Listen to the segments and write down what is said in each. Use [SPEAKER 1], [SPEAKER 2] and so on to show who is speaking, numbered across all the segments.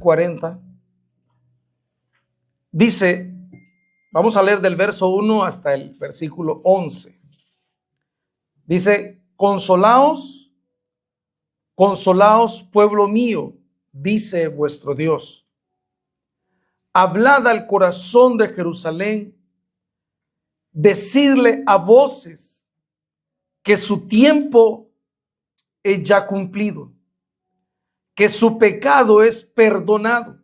[SPEAKER 1] 40. Dice, vamos a leer del verso 1 hasta el versículo 11. Dice, consolaos, consolaos, pueblo mío, dice vuestro Dios. Hablad al corazón de Jerusalén, decidle a voces que su tiempo es ya cumplido, que su pecado es perdonado,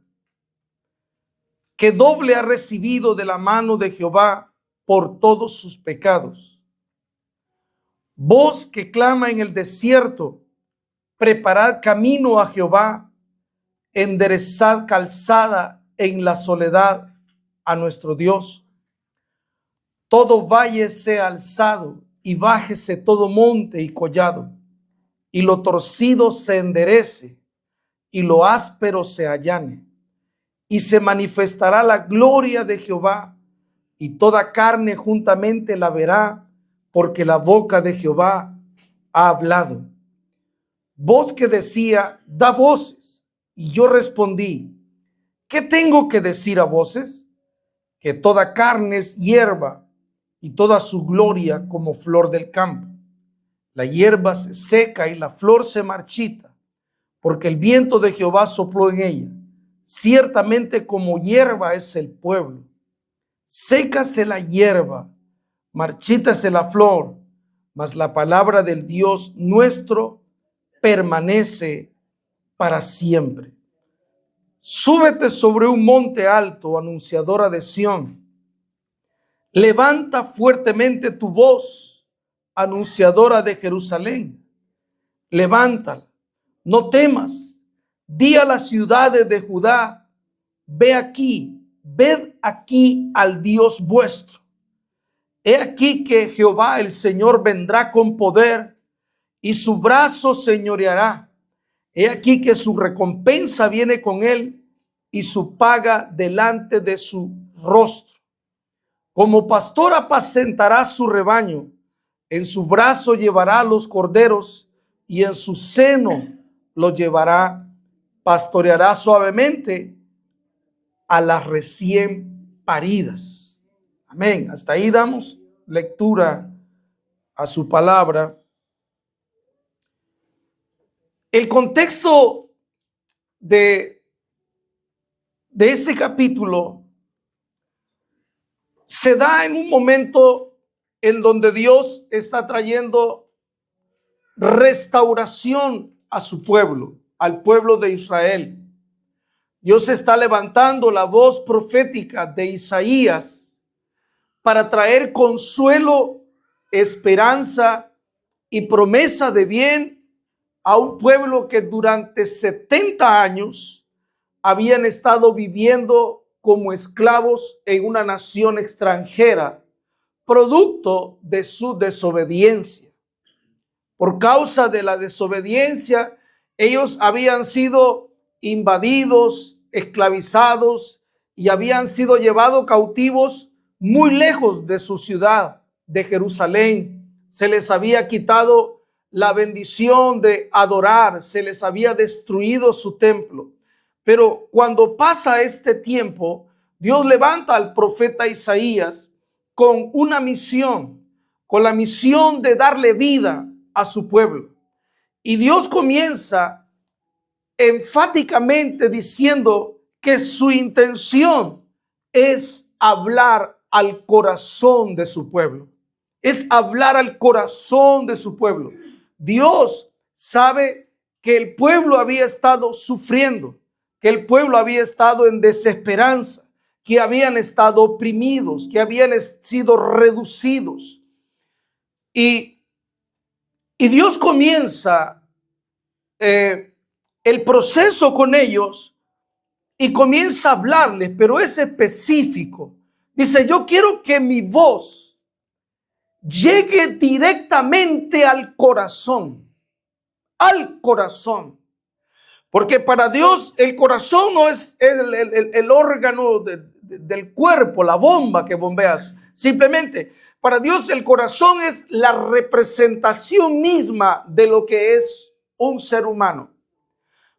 [SPEAKER 1] que doble ha recibido de la mano de Jehová por todos sus pecados. Voz que clama en el desierto, preparad camino a Jehová, enderezad calzada en la soledad a nuestro Dios. Todo valle sea alzado y bájese todo monte y collado, y lo torcido se enderece y lo áspero se allane. Y se manifestará la gloria de Jehová, y toda carne juntamente la verá, porque la boca de Jehová ha hablado. Voz que decía, da voces. Y yo respondí, ¿qué tengo que decir a voces? Que toda carne es hierba, y toda su gloria como flor del campo. La hierba se seca y la flor se marchita, porque el viento de Jehová sopló en ella. Ciertamente como hierba es el pueblo. Sécase la hierba, marchítase la flor, mas la palabra del Dios nuestro permanece para siempre. Súbete sobre un monte alto, anunciadora de Sión. Levanta fuertemente tu voz, anunciadora de Jerusalén. Levántala, no temas. Di a las ciudades de Judá, ved aquí al Dios vuestro. He aquí que Jehová el Señor vendrá con poder y su brazo señoreará. He aquí que su recompensa viene con él y su paga delante de su rostro. Como pastor apacentará su rebaño, en su brazo llevará los corderos y en su seno los llevará. Pastoreará suavemente a las recién paridas. Amén. Hasta ahí damos lectura a su palabra. El contexto de este capítulo se da en un momento en donde Dios está trayendo restauración a su pueblo, al pueblo de Israel. Dios está levantando la voz profética de Isaías para traer consuelo, esperanza y promesa de bien a un pueblo que durante 70 años habían estado viviendo como esclavos en una nación extranjera, producto de su desobediencia. Por causa de la desobediencia, ellos habían sido invadidos, esclavizados y habían sido llevados cautivos muy lejos de su ciudad, de Jerusalén. Se les había quitado la bendición de adorar, se les había destruido su templo. Pero cuando pasa este tiempo, Dios levanta al profeta Isaías con una misión, con la misión de darle vida a su pueblo. Y Dios comienza enfáticamente diciendo que su intención es hablar al corazón de su pueblo. Es hablar al corazón de su pueblo. Dios sabe que el pueblo había estado sufriendo, que el pueblo había estado en desesperanza, que habían estado oprimidos, que habían sido reducidos. Y Dios comienza el proceso con ellos y comienza a hablarles, pero es específico. Dice, yo quiero que mi voz llegue directamente al corazón, porque para Dios el corazón no es el órgano del cuerpo, la bomba que bombeas. Simplemente, para Dios el corazón es la representación misma de lo que es un ser humano.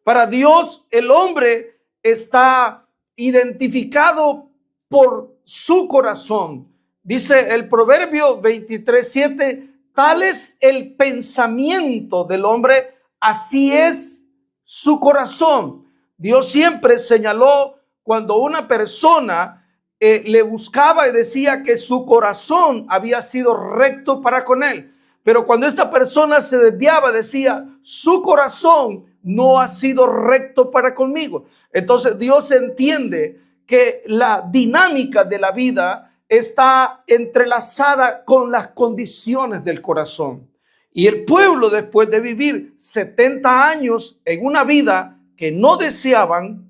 [SPEAKER 1] Para Dios el hombre está identificado por su corazón. Dice el Proverbio 23:7, tal es el pensamiento del hombre, así es su corazón. Dios siempre señaló cuando una persona le buscaba y decía que su corazón había sido recto para con él. Pero cuando esta persona se desviaba, decía, su corazón no ha sido recto para conmigo. Entonces Dios entiende que la dinámica de la vida está entrelazada con las condiciones del corazón. Y el pueblo, después de vivir 70 años en una vida que no deseaban,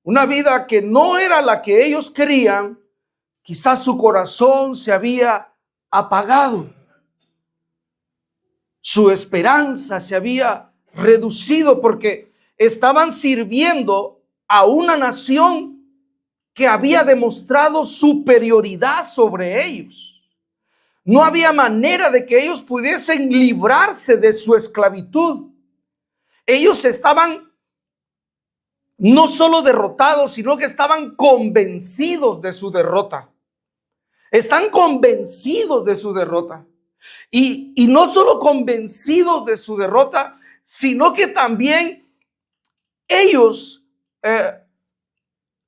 [SPEAKER 1] una vida que no era la que ellos querían, quizás su corazón se había apagado. Su esperanza se había reducido porque estaban sirviendo a una nación que había demostrado superioridad sobre ellos. No había manera de que ellos pudiesen librarse de su esclavitud. Ellos estaban no solo derrotados, sino que estaban convencidos de su derrota. Están convencidos de su derrota. Y no solo convencidos de su derrota, sino que también ellos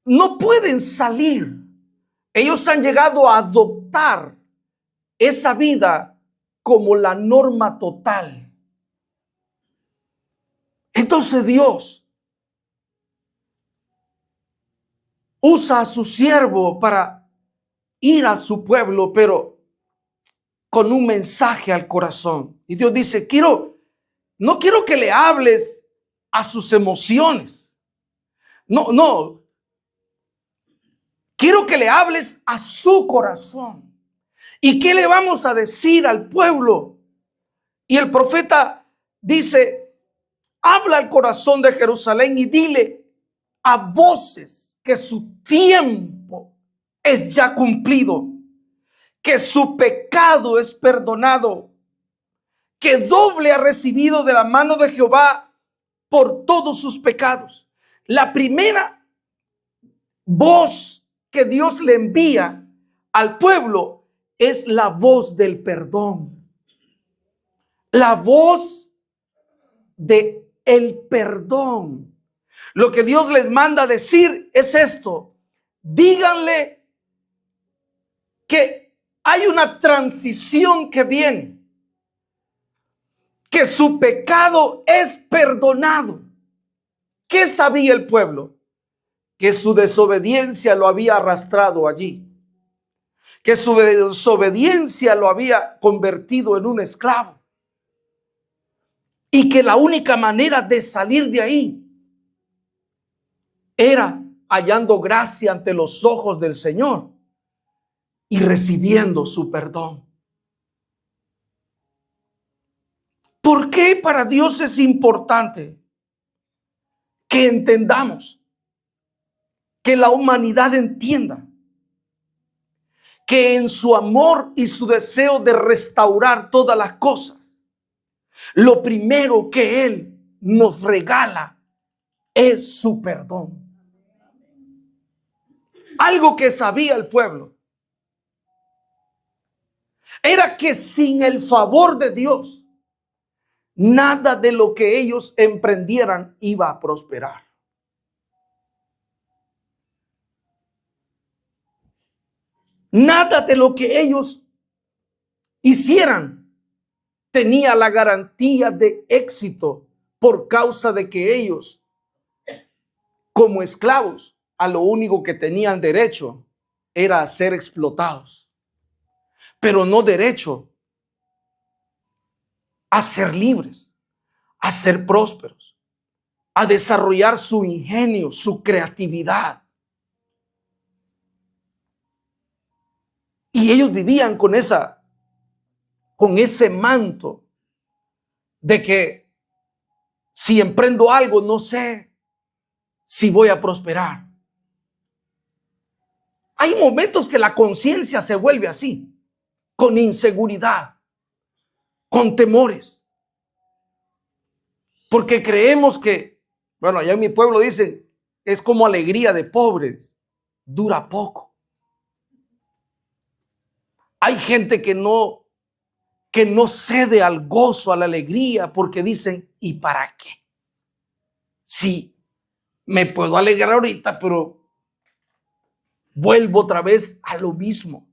[SPEAKER 1] no pueden salir. Ellos han llegado a adoptar esa vida como la norma total. Entonces Dios usa a su siervo para ir a su pueblo, pero con un mensaje al corazón. Y Dios dice, no quiero que le hables a sus emociones. No. Quiero que le hables a su corazón. ¿Y qué le vamos a decir al pueblo? Y el profeta dice, habla al corazón de Jerusalén y dile a voces que su tiempo es ya cumplido, que su pecado es perdonado, que doble ha recibido de la mano de Jehová por todos sus pecados. La primera voz que Dios le envía al pueblo es la voz del perdón. La voz de el perdón. Lo que Dios les manda decir es esto: díganle que hay una transición que viene, que su pecado es perdonado. ¿Qué sabía el pueblo? Que su desobediencia lo había arrastrado allí, que su desobediencia lo había convertido en un esclavo, y que la única manera de salir de ahí era hallando gracia ante los ojos del Señor y recibiendo su perdón. ¿Por qué para Dios es importante que entendamos, que la humanidad entienda que en su amor y su deseo de restaurar todas las cosas, lo primero que Él nos regala es su perdón? Algo que sabía el pueblo era que sin el favor de Dios, nada de lo que ellos emprendieran iba a prosperar. Nada de lo que ellos hicieran tenía la garantía de éxito, por causa de que ellos, como esclavos, a lo único que tenían derecho era a ser explotados, pero no derecho a ser libres, a ser prósperos, a desarrollar su ingenio, su creatividad. Y ellos vivían con ese manto de que si emprendo algo, no sé si voy a prosperar. Hay momentos que la conciencia se vuelve así, con inseguridad, con temores, porque creemos que, bueno, allá en mi pueblo dicen, es como alegría de pobres, dura poco. Hay gente que no cede al gozo, a la alegría, porque dicen, ¿y para qué? Sí, me puedo alegrar ahorita, pero vuelvo otra vez a lo mismo,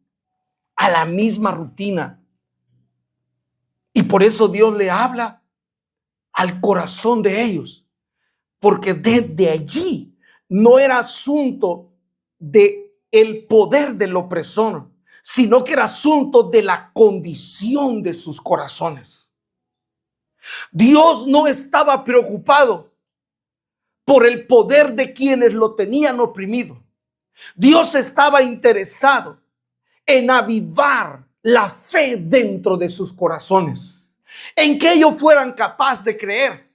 [SPEAKER 1] a la misma rutina. Y por eso Dios le habla al corazón de ellos, porque desde allí no era asunto de el poder del opresor, sino que era asunto de la condición de sus corazones. Dios no estaba preocupado por el poder de quienes lo tenían oprimido. Dios estaba interesado en avivar la fe dentro de sus corazones, en que ellos fueran capaces de creer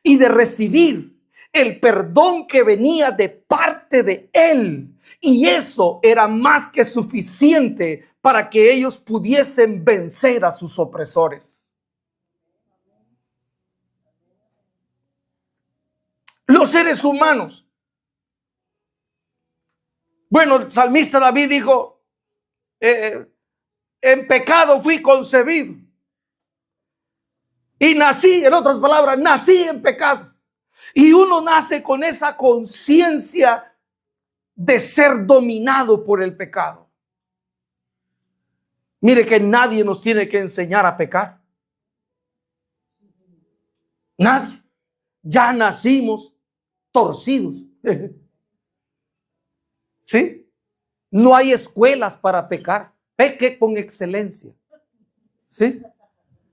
[SPEAKER 1] y de recibir el perdón que venía de parte de Él. Y eso era más que suficiente para que ellos pudiesen vencer a sus opresores. Los seres humanos. Bueno, el salmista David dijo, en pecado fui concebido y nací, en otras palabras, nací en pecado. Y uno nace con esa conciencia de ser dominado por el pecado. Mire que nadie nos tiene que enseñar a pecar. Nadie. Ya nacimos torcidos. ¿Sí? No hay escuelas para pecar. Peque con excelencia. ¿Sí?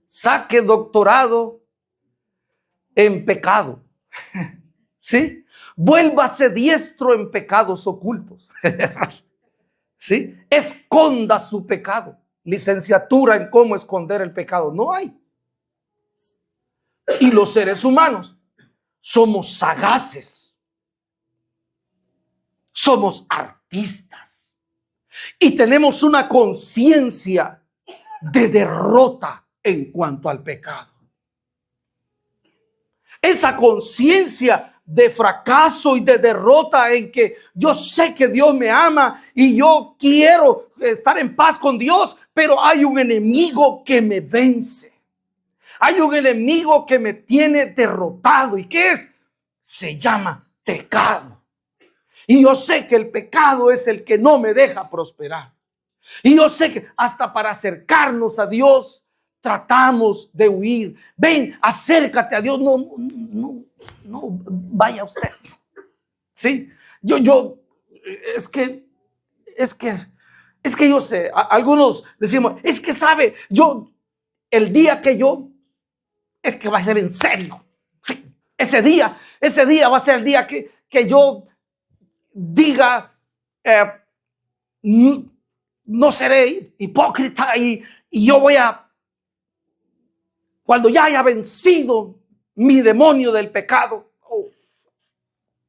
[SPEAKER 1] Saque doctorado en pecado. ¿Sí? Vuélvase diestro en pecados ocultos. ¿Sí? Esconda su pecado. Licenciatura en cómo esconder el pecado. No hay. Y los seres humanos somos sagaces. Somos artistas. Y tenemos una conciencia de derrota en cuanto al pecado. Esa conciencia de fracaso y de derrota en que yo sé que Dios me ama y yo quiero estar en paz con Dios, pero hay un enemigo que me vence. Hay un enemigo que me tiene derrotado. ¿Y qué es? Se llama pecado. Y yo sé que el pecado es el que no me deja prosperar. Y yo sé que hasta para acercarnos a Dios tratamos de huir. Ven, acércate a Dios. No, vaya usted. Sí, es que yo sé, algunos decimos, es que sabe, el día que es que va a ser en serio. Sí, ese día va a ser el día que yo diga, no seré hipócrita y yo voy a, cuando ya haya vencido mi demonio del pecado,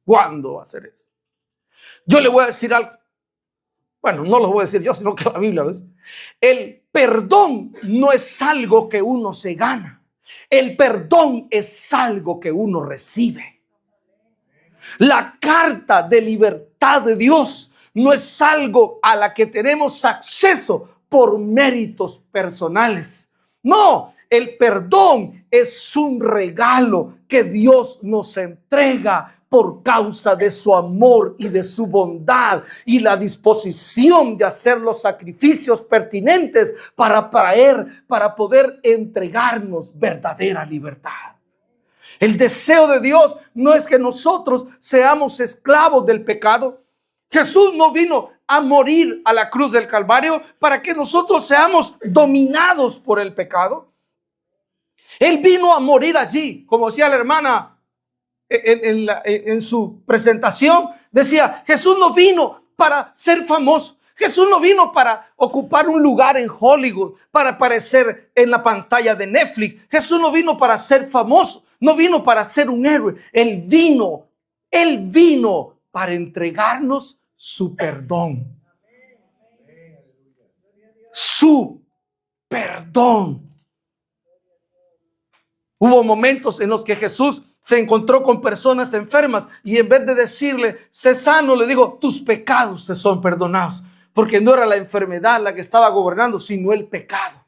[SPEAKER 1] ¿cuándo va a ser eso? Yo le voy a decir algo. Bueno, no lo voy a decir yo, sino que la Biblia lo dice. El perdón no es algo que uno se gana. El perdón es algo que uno recibe. La carta de libertad de Dios no es algo a la que tenemos acceso por méritos personales. No, el perdón es un regalo que Dios nos entrega por causa de su amor y de su bondad y la disposición de hacer los sacrificios pertinentes para poder entregarnos verdadera libertad. El deseo de Dios no es que nosotros seamos esclavos del pecado. Jesús no vino a morir a la cruz del Calvario para que nosotros seamos dominados por el pecado. Él vino a morir allí, como decía la hermana en su presentación, decía, Jesús no vino para ser famoso. Jesús no vino para ocupar un lugar en Hollywood, para aparecer en la pantalla de Netflix. Jesús no vino para ser famoso, no vino para ser un héroe. Él vino para entregarnos su perdón. Su perdón. Hubo momentos en los que Jesús se encontró con personas enfermas y en vez de decirle, sé sano, le dijo, tus pecados te son perdonados. Porque no era la enfermedad la que estaba gobernando, sino el pecado.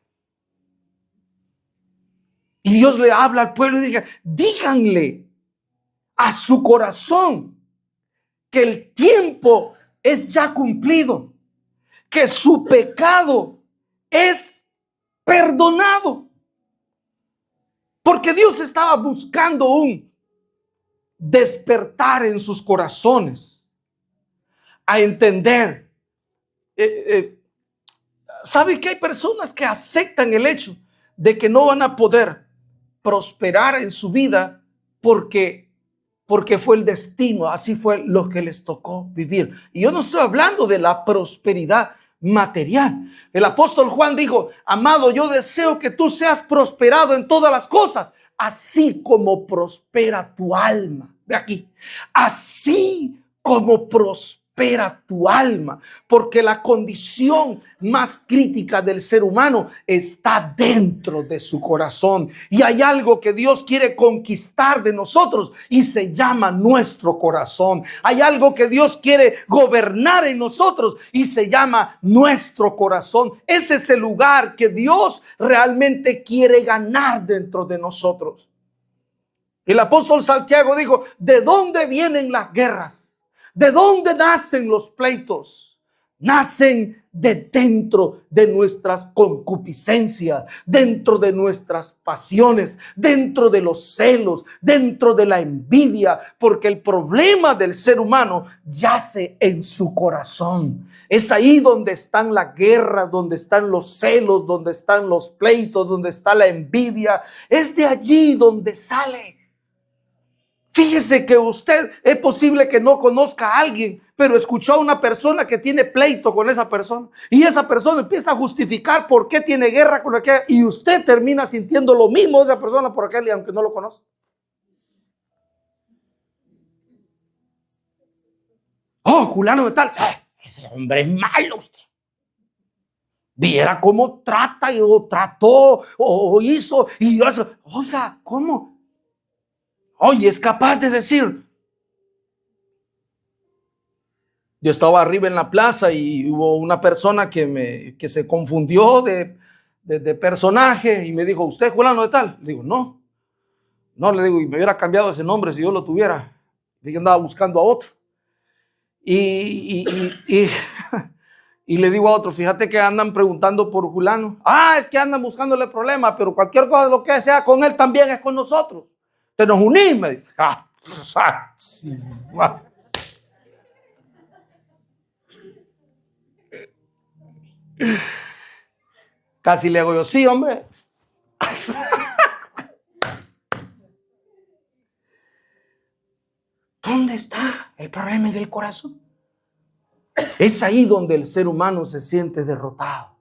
[SPEAKER 1] Y Dios le habla al pueblo y dice, díganle a su corazón que el tiempo es ya cumplido, que su pecado es perdonado. Porque Dios estaba buscando un despertar en sus corazones a entender. ¿Sabe que hay personas que aceptan el hecho de que no van a poder prosperar en su vida porque fue el destino, así fue lo que les tocó vivir? Y yo no estoy hablando de la prosperidad material. El apóstol Juan dijo, amado, yo deseo que tú seas prosperado en todas las cosas, así como prospera tu alma. Ve aquí, así como prospera tu alma, porque la condición más crítica del ser humano está dentro de su corazón, y hay algo que Dios quiere conquistar de nosotros y se llama nuestro corazón. Hay algo que Dios quiere gobernar en nosotros y se llama nuestro corazón. Ese es el lugar que Dios realmente quiere ganar dentro de nosotros. El apóstol Santiago dijo, ¿de dónde vienen las guerras? ¿De dónde nacen los pleitos? Nacen de dentro de nuestras concupiscencias, dentro de nuestras pasiones, dentro de los celos, dentro de la envidia, porque el problema del ser humano yace en su corazón. Es ahí donde están las guerras, donde están los celos, donde están los pleitos, donde está la envidia. Es de allí donde sale. Fíjese que usted es posible que no conozca a alguien, pero escuchó a una persona que tiene pleito con esa persona y esa persona empieza a justificar por qué tiene guerra con aquella y usted termina sintiendo lo mismo de esa persona por aquel, aunque no lo conoce. Oh, fulano de tal, ese hombre es malo usted. Viera cómo trata o trató o hizo y eso. Oiga, ¿cómo? Oye, es capaz de decir. Yo estaba arriba en la plaza y hubo una persona que se confundió de personaje y me dijo, ¿usted es fulano de tal? Le digo, no, le digo, y me hubiera cambiado ese nombre si yo lo tuviera. Yo andaba buscando a otro. Y le digo a otro, fíjate que andan preguntando por fulano. Ah, es que andan buscándole problemas, pero cualquier cosa, lo que sea con él también es con nosotros. Te nos unís, me dice. Sí, casi le hago yo, sí, hombre. ¿Dónde está el problema del corazón? Es ahí donde el ser humano se siente derrotado.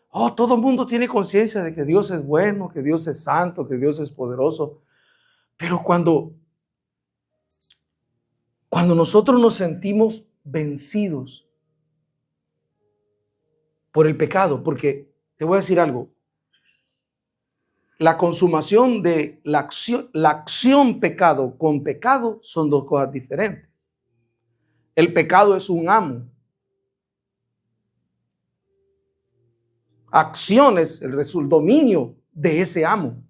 [SPEAKER 1] Oh, todo el mundo tiene conciencia de que Dios es bueno, que Dios es santo, que Dios es poderoso. Pero cuando nosotros nos sentimos vencidos por el pecado, porque te voy a decir algo, la consumación de la acción pecado con pecado son dos cosas diferentes. El pecado es un amo. Acción es el dominio de ese amo.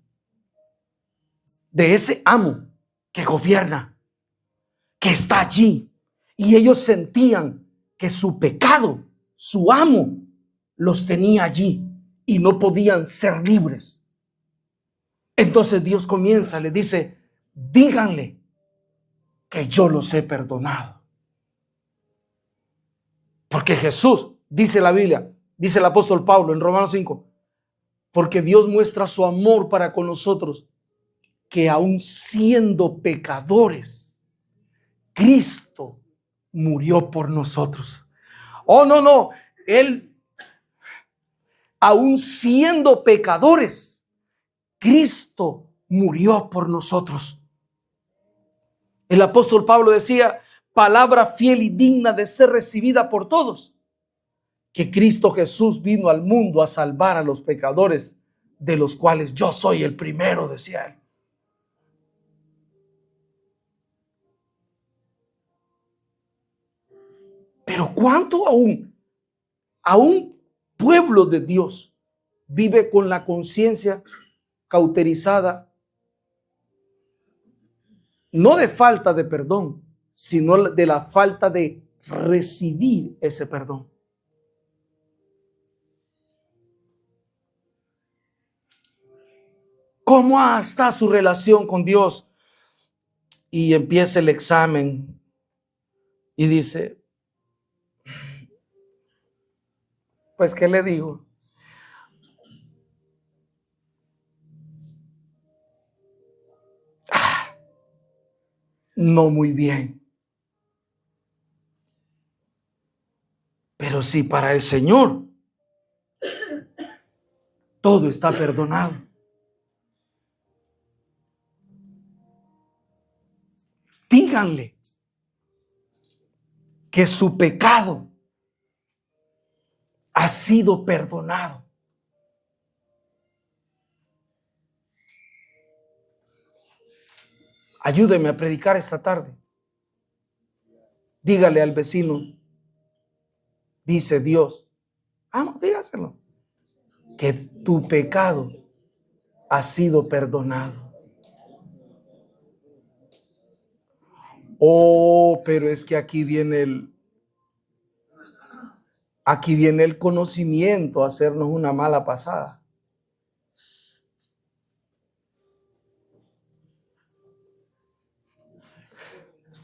[SPEAKER 1] De ese amo que gobierna, que está allí. Y ellos sentían que su pecado, su amo, los tenía allí y no podían ser libres. Entonces Dios comienza, le dice, díganle que yo los he perdonado. Porque Jesús, dice la Biblia, dice el apóstol Pablo en Romanos 5, porque Dios muestra su amor para con nosotros, que aun siendo pecadores, Cristo murió por nosotros. Oh, no, Él, aun siendo pecadores, Cristo murió por nosotros. El apóstol Pablo decía, palabra fiel y digna de ser recibida por todos, que Cristo Jesús vino al mundo a salvar a los pecadores, de los cuales yo soy el primero, decía él. Pero ¿cuánto a un pueblo de Dios vive con la conciencia cauterizada, no de falta de perdón, sino de la falta de recibir ese perdón? ¿Cómo está su relación con Dios? Y empieza el examen y dice, pues, ¿qué le digo? No muy bien. Pero si para el Señor todo está perdonado, díganle que su pecado ha sido perdonado. Ayúdeme a predicar esta tarde. Dígale al vecino, dice Dios, no, dígaselo, que tu pecado ha sido perdonado. Oh, pero es que aquí viene el conocimiento a hacernos una mala pasada.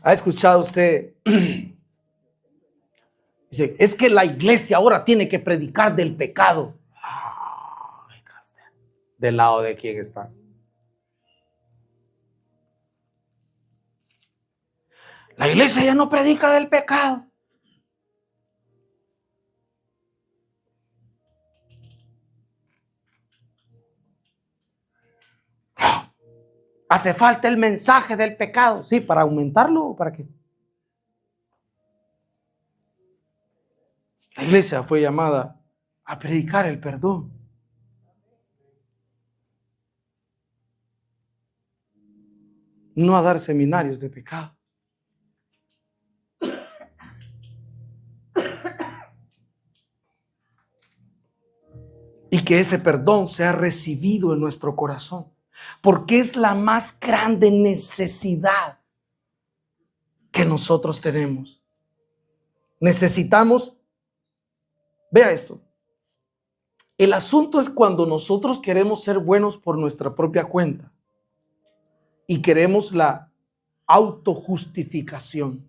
[SPEAKER 1] ¿Ha escuchado usted? Dice, es que la iglesia ahora tiene que predicar del pecado. ¿Del lado de quién está? La iglesia ya no predica del pecado. Hace falta el mensaje del pecado. Sí, para aumentarlo o para qué. La iglesia fue llamada a predicar el perdón. No a dar seminarios de pecado. Y que ese perdón sea recibido en nuestro corazón. Porque es la más grande necesidad que nosotros tenemos. Necesitamos, vea esto, el asunto es cuando nosotros queremos ser buenos por nuestra propia cuenta y queremos la autojustificación.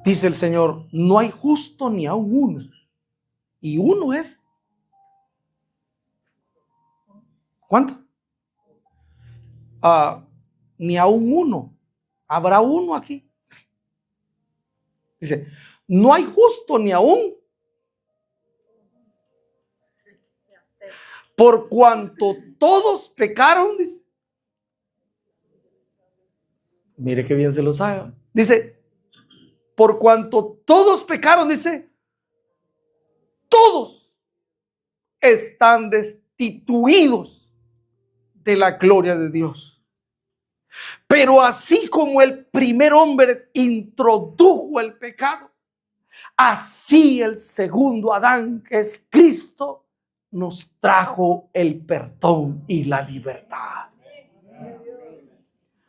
[SPEAKER 1] Dice el Señor, no hay justo ni aun uno. Y uno es, ¿cuánto? Ni aun uno. Habrá uno aquí. Dice, no hay justo ni aún. Por cuanto todos pecaron, dice. Mire qué bien se los haga. Dice, por cuanto todos pecaron, dice, todos están destituidos de la gloria de Dios. Pero así como el primer hombre introdujo el pecado, así el segundo Adán, que es Cristo, nos trajo el perdón y la libertad.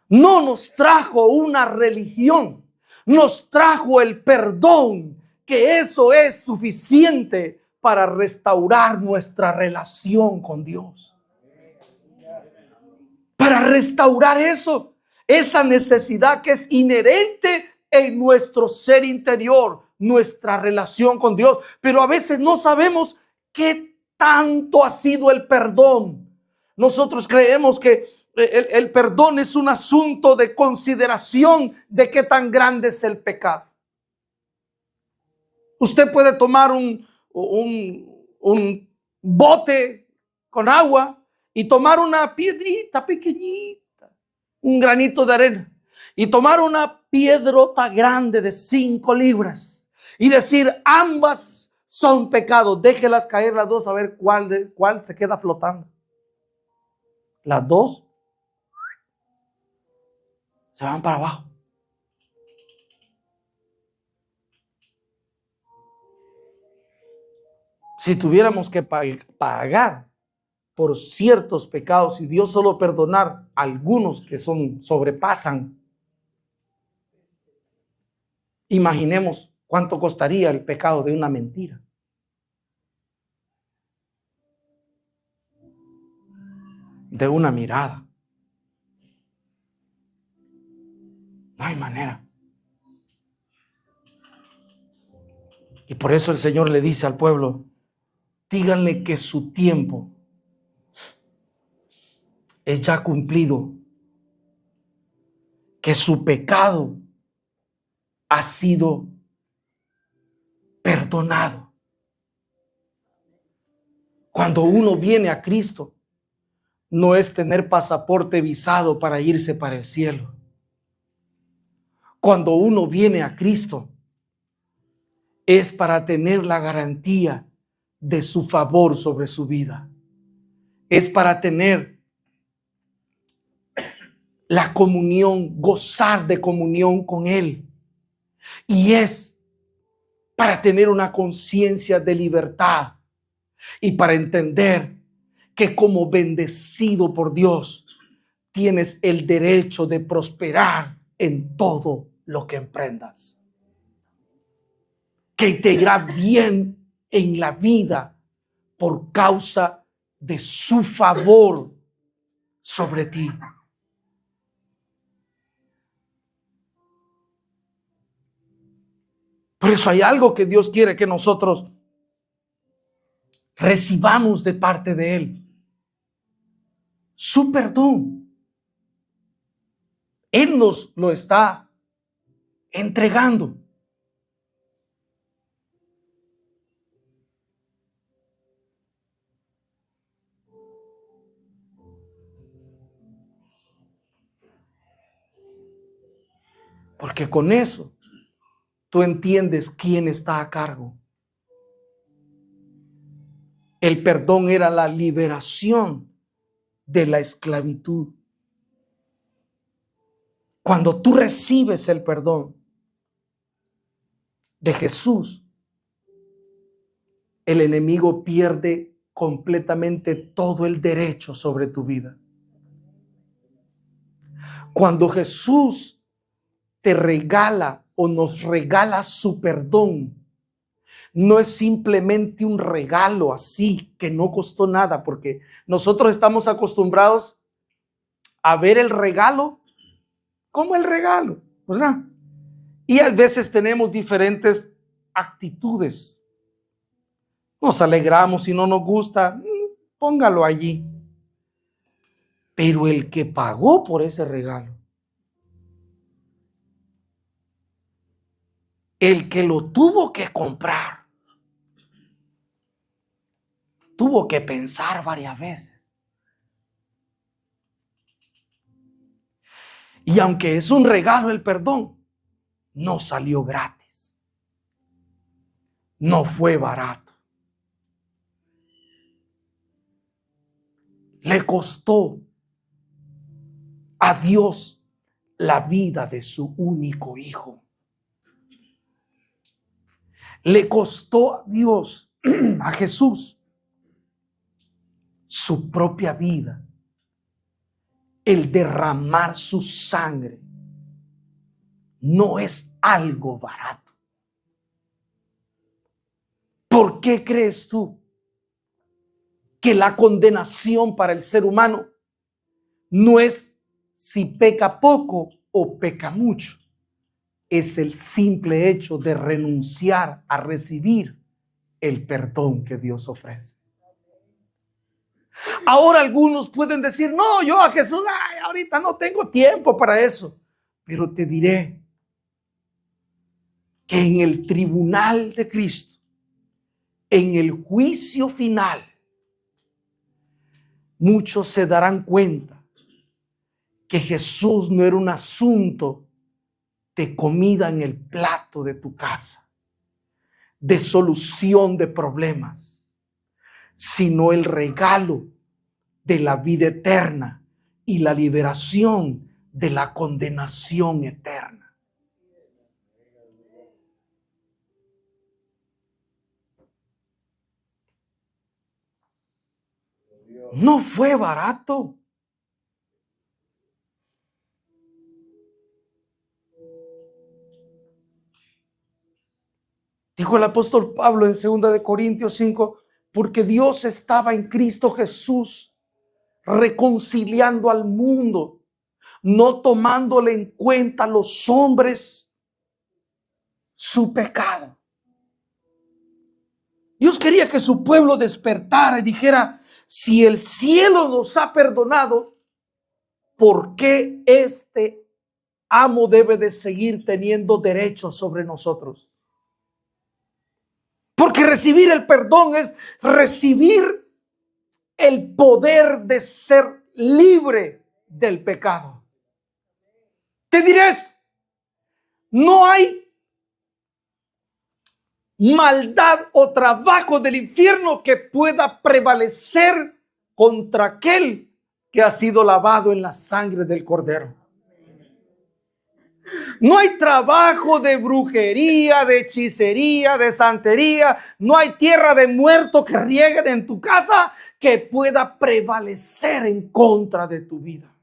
[SPEAKER 1] No nos trajo una religión, nos trajo el perdón, que eso es suficiente para restaurar nuestra relación con Dios. Para restaurar eso, esa necesidad que es inherente en nuestro ser interior, nuestra relación con Dios. Pero a veces no sabemos qué tanto ha sido el perdón. Nosotros creemos que el perdón es un asunto de consideración de qué tan grande es el pecado. Usted puede tomar un bote con agua y tomar una piedrita pequeñita, un granito de arena, y tomar una piedrota grande de 5 libras y decir, ambas son pecados, déjelas caer las dos a ver cuál se queda flotando. las dos se van para abajo. Si tuviéramos que pagar por ciertos pecados y Dios solo perdonar algunos que sobrepasan, imaginemos cuánto costaría el pecado de una mentira. De una mirada. No hay manera. Y por eso el Señor le dice al pueblo, díganle que su tiempo es ya cumplido, que su pecado ha sido perdonado. Cuando uno viene a Cristo, no es tener pasaporte visado para irse para el cielo. Cuando uno viene a Cristo, es para tener la garantía de su favor sobre su vida. Es para tener la comunión, gozar de comunión con Él. Y es para tener una conciencia de libertad y para entender que como bendecido por Dios, tienes el derecho de prosperar en todo lo que emprendas. Que te irá bien en la vida por causa de su favor sobre ti. Por eso hay algo que Dios quiere que nosotros recibamos de parte de Él. Su perdón. Él nos lo está entregando. Porque con eso tú entiendes quién está a cargo. El perdón era la liberación de la esclavitud. Cuando tú recibes el perdón de Jesús, el enemigo pierde completamente todo el derecho sobre tu vida. Cuando Jesús te regala o nos regala su perdón, no es simplemente un regalo así que no costó nada, porque nosotros estamos acostumbrados a ver el regalo como el regalo, ¿verdad? Y a veces tenemos diferentes actitudes. Nos alegramos, si no nos gusta, póngalo allí. Pero el que pagó por ese regalo, el que lo tuvo que comprar, tuvo que pensar varias veces. Y aunque es un regalo el perdón, no salió gratis. No fue barato. Le costó a Dios la vida de su único hijo. Le costó a Dios, a Jesús, su propia vida, el derramar su sangre. No es algo barato. ¿Por qué crees tú que la condenación para el ser humano no es si peca poco o peca mucho? Es el simple hecho de renunciar a recibir el perdón que Dios ofrece. Ahora algunos pueden decir, no, yo a Jesús, ahorita no tengo tiempo para eso. Pero te diré que en el tribunal de Cristo, en el juicio final, muchos se darán cuenta que Jesús no era un asunto de comida en el plato de tu casa, de solución de problemas, sino el regalo de la vida eterna y la liberación de la condenación eterna. No fue barato. Dijo el apóstol Pablo en 2 de Corintios 5, porque Dios estaba en Cristo Jesús reconciliando al mundo, no tomándole en cuenta a los hombres su pecado. Dios quería que su pueblo despertara y dijera, si el cielo nos ha perdonado, ¿por qué este amo debe de seguir teniendo derechos sobre nosotros? Porque recibir el perdón es recibir el poder de ser libre del pecado. Te diré esto, no hay maldad o trabajo del infierno que pueda prevalecer contra aquel que ha sido lavado en la sangre del Cordero. No hay trabajo de brujería, de hechicería, de santería. No hay tierra de muerto que rieguen en tu casa que pueda prevalecer en contra de tu vida.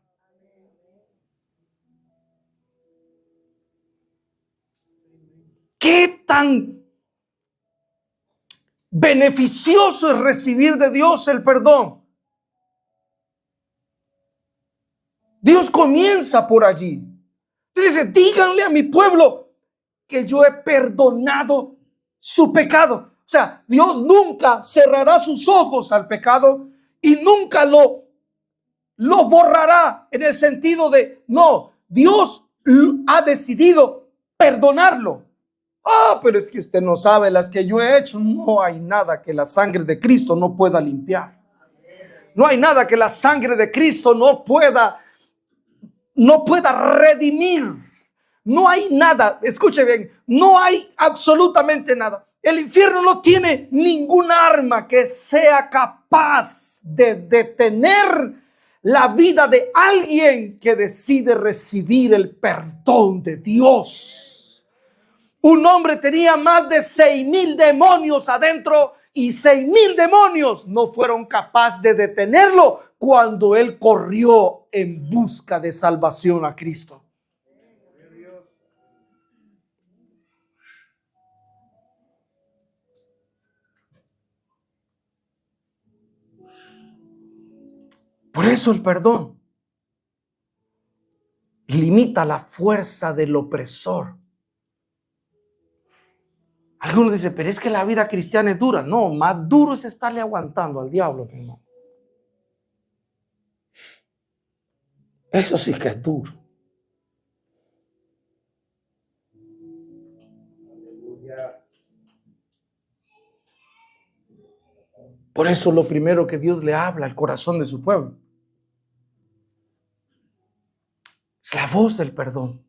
[SPEAKER 1] ¿Qué tan beneficioso es recibir de Dios el perdón? Dios comienza por allí. Dice, díganle a mi pueblo que yo he perdonado su pecado. O sea, Dios nunca cerrará sus ojos al pecado y nunca lo borrará en el sentido de, no, Dios ha decidido perdonarlo. Pero es que usted no sabe las que yo he hecho. No hay nada que la sangre de Cristo no pueda limpiar. No hay nada que la sangre de Cristo no pueda redimir. No hay nada, escuche bien, no hay absolutamente nada. El infierno no tiene ningún arma que sea capaz de detener la vida de alguien que decide recibir el perdón de Dios. Un hombre tenía más de 6,000 demonios adentro y 6,000 demonios no fueron capaces de detenerlo cuando él corrió en busca de salvación a Cristo. Por eso el perdón limita la fuerza del opresor. Algunos dicen, pero es que la vida cristiana es dura. No, más duro es estarle aguantando al diablo, hermano. Eso sí que es duro. Por eso lo primero que Dios le habla al corazón de su pueblo es la voz del perdón.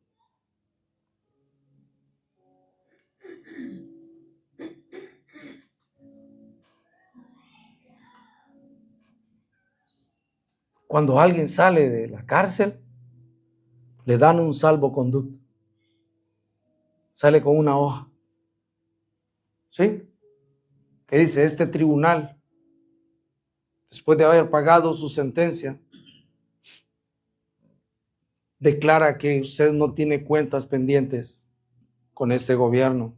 [SPEAKER 1] Cuando alguien sale de la cárcel, le dan un salvoconducto. Sale con una hoja. ¿Sí? Que dice, este tribunal, después de haber pagado su sentencia, declara que usted no tiene cuentas pendientes con este gobierno.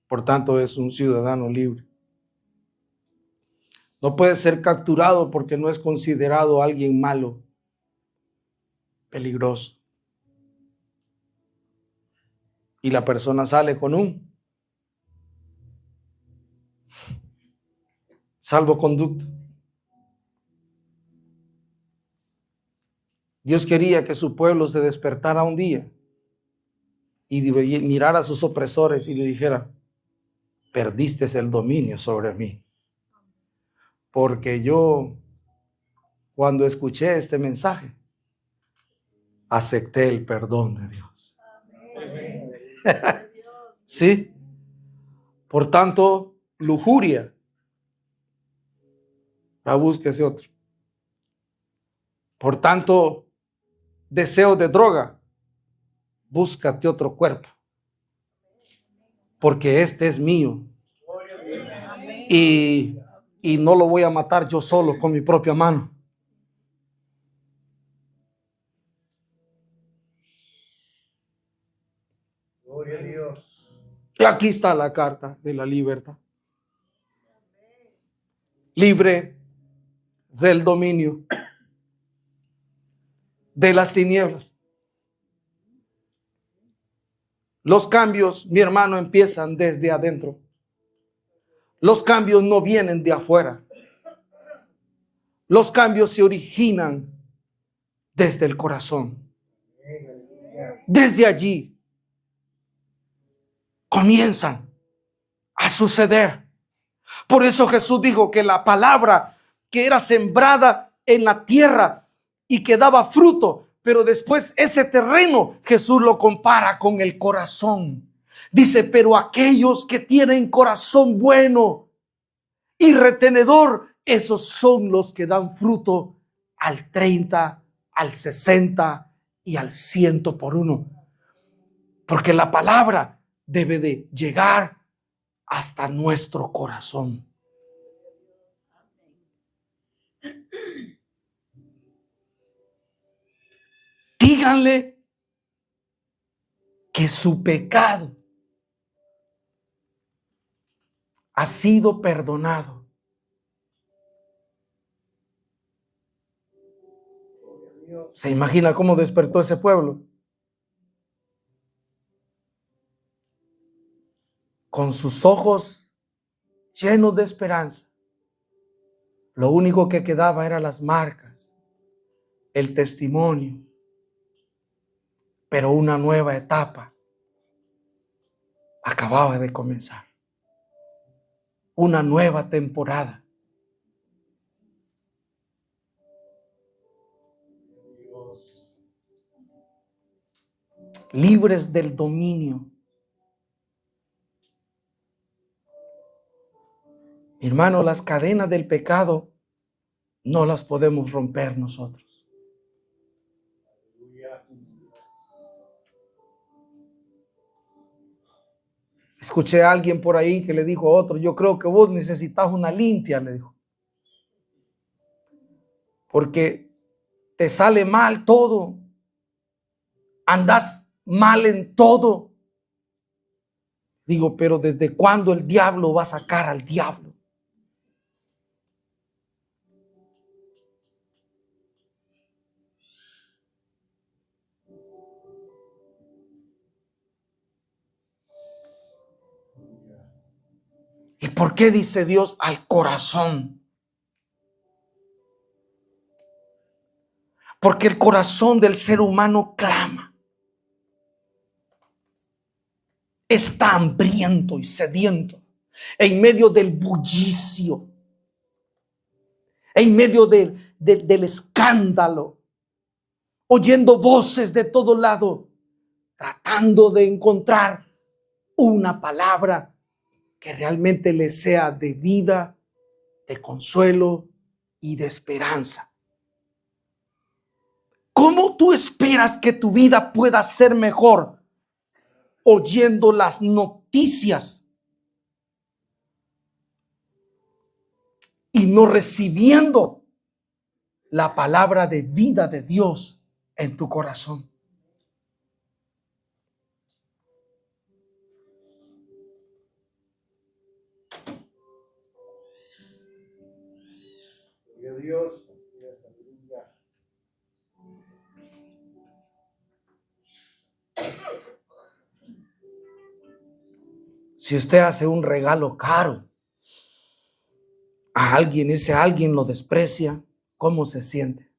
[SPEAKER 1] Por tanto, es un ciudadano libre. No puede ser capturado porque no es considerado alguien malo, peligroso. Y la persona sale con un salvoconducto. Dios quería que su pueblo se despertara un día y mirara a sus opresores y le dijera, perdiste el dominio sobre mí. Porque yo, cuando escuché este mensaje, acepté el perdón de Dios. ¿Sí? Por tanto, lujuria. Búsquese otro. Por tanto, deseo de droga, búscate otro cuerpo, porque este es mío. Y no lo voy a matar yo solo con mi propia mano.
[SPEAKER 2] Gloria a Dios.
[SPEAKER 1] Y aquí está la carta de la libertad. Libre del dominio de las tinieblas. Los cambios, mi hermano, empiezan desde adentro. Los cambios no vienen de afuera. Los cambios se originan desde el corazón. Desde allí comienzan a suceder. Por eso Jesús dijo que la palabra que era sembrada en la tierra y que daba fruto, pero después ese terreno Jesús lo compara con el corazón. Dice, pero aquellos que tienen corazón bueno y retenedor, esos son los que dan fruto al 30, al 60 y al 100 por uno. Porque la palabra debe de llegar hasta nuestro corazón. Díganle que su pecado ha sido perdonado. ¿Se imagina cómo despertó ese pueblo? Con sus ojos llenos de esperanza. Lo único que quedaba eran las marcas, el testimonio. Pero una nueva etapa acababa de comenzar. Una nueva temporada. Libres del dominio. Hermano, las cadenas del pecado no las podemos romper nosotros. Escuché a alguien por ahí que le dijo a otro, yo creo que vos necesitas una limpia, le dijo. Porque te sale mal todo. Andas mal en todo. Digo, pero ¿desde cuándo el diablo va a sacar al diablo? ¿Y por qué dice Dios al corazón? Porque el corazón del ser humano clama. Está hambriento y sediento en medio del bullicio, en medio del escándalo, oyendo voces de todo lado, tratando de encontrar una palabra que realmente le sea de vida, de consuelo y de esperanza. ¿Cómo tú esperas que tu vida pueda ser mejor oyendo las noticias y no recibiendo la palabra de vida de Dios en tu corazón?
[SPEAKER 2] Gloria a Dios.
[SPEAKER 1] Si usted hace un regalo caro a alguien, ese alguien lo desprecia, ¿cómo se siente?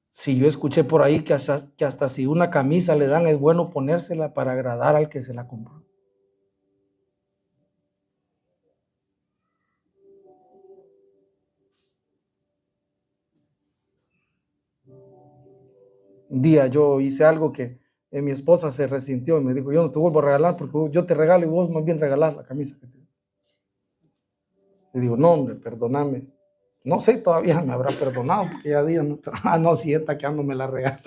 [SPEAKER 1] Si yo escuché por ahí que hasta si una camisa le dan es bueno ponérsela para agradar al que se la compró. Un día yo hice algo que mi esposa se resintió y me dijo, yo no te vuelvo a regalar porque yo te regalo y vos más bien regalás la camisa que te doy. Le digo, no, hombre, perdóname. No sé, todavía me habrá perdonado, porque ya día no. Ah, no, si esta que ando me la regala.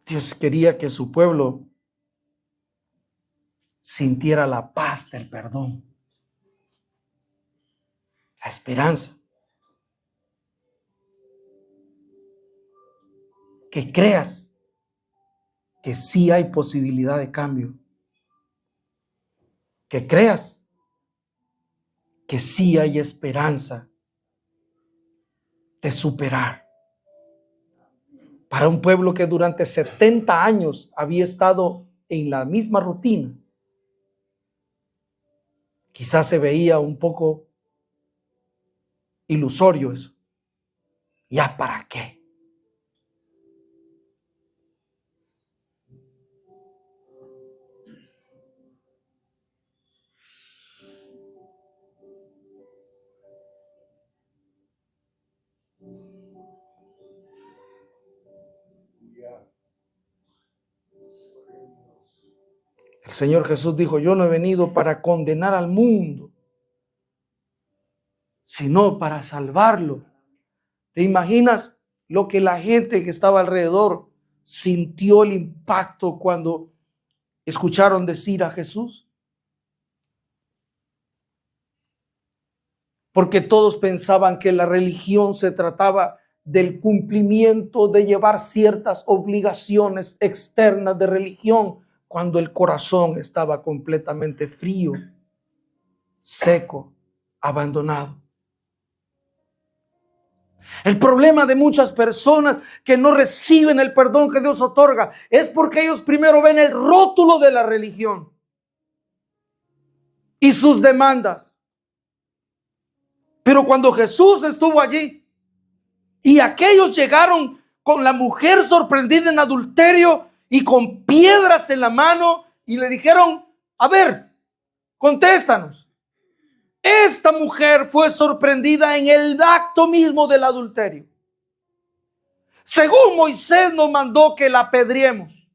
[SPEAKER 1] Dios quería que su pueblo sintiera la paz del perdón, la esperanza. Que creas que sí hay posibilidad de cambio. Que creas que sí hay esperanza de superar. Para un pueblo que durante 70 años había estado en la misma rutina, quizás se veía un poco ilusorio eso. ¿Ya para qué? El Señor Jesús dijo, yo no he venido para condenar al mundo, sino para salvarlo. ¿Te imaginas lo que la gente que estaba alrededor sintió el impacto cuando escucharon decir a Jesús? Porque todos pensaban que la religión se trataba del cumplimiento de llevar ciertas obligaciones externas de religión, cuando el corazón estaba completamente frío, seco, abandonado. El problema de muchas personas que no reciben el perdón que Dios otorga es porque ellos primero ven el rótulo de la religión y sus demandas. Pero cuando Jesús estuvo allí y aquellos llegaron con la mujer sorprendida en adulterio y con piedras en la mano y le dijeron, a ver, contéstanos. Esta mujer fue sorprendida en el acto mismo del adulterio. Según Moisés nos mandó que la apedriemos.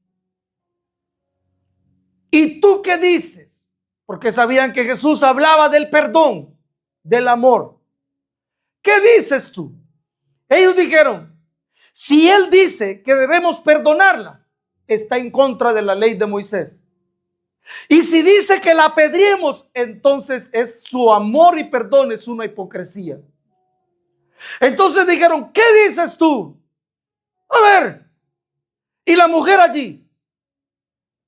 [SPEAKER 1] ¿Y tú qué dices? Porque sabían que Jesús hablaba del perdón, del amor. ¿Qué dices tú? Ellos dijeron, si él dice que debemos perdonarla, está en contra de la ley de Moisés. Y si dice que la apedriemos, entonces es su amor y perdón es una hipocresía. Entonces dijeron, ¿qué dices tú? A ver, y la mujer allí.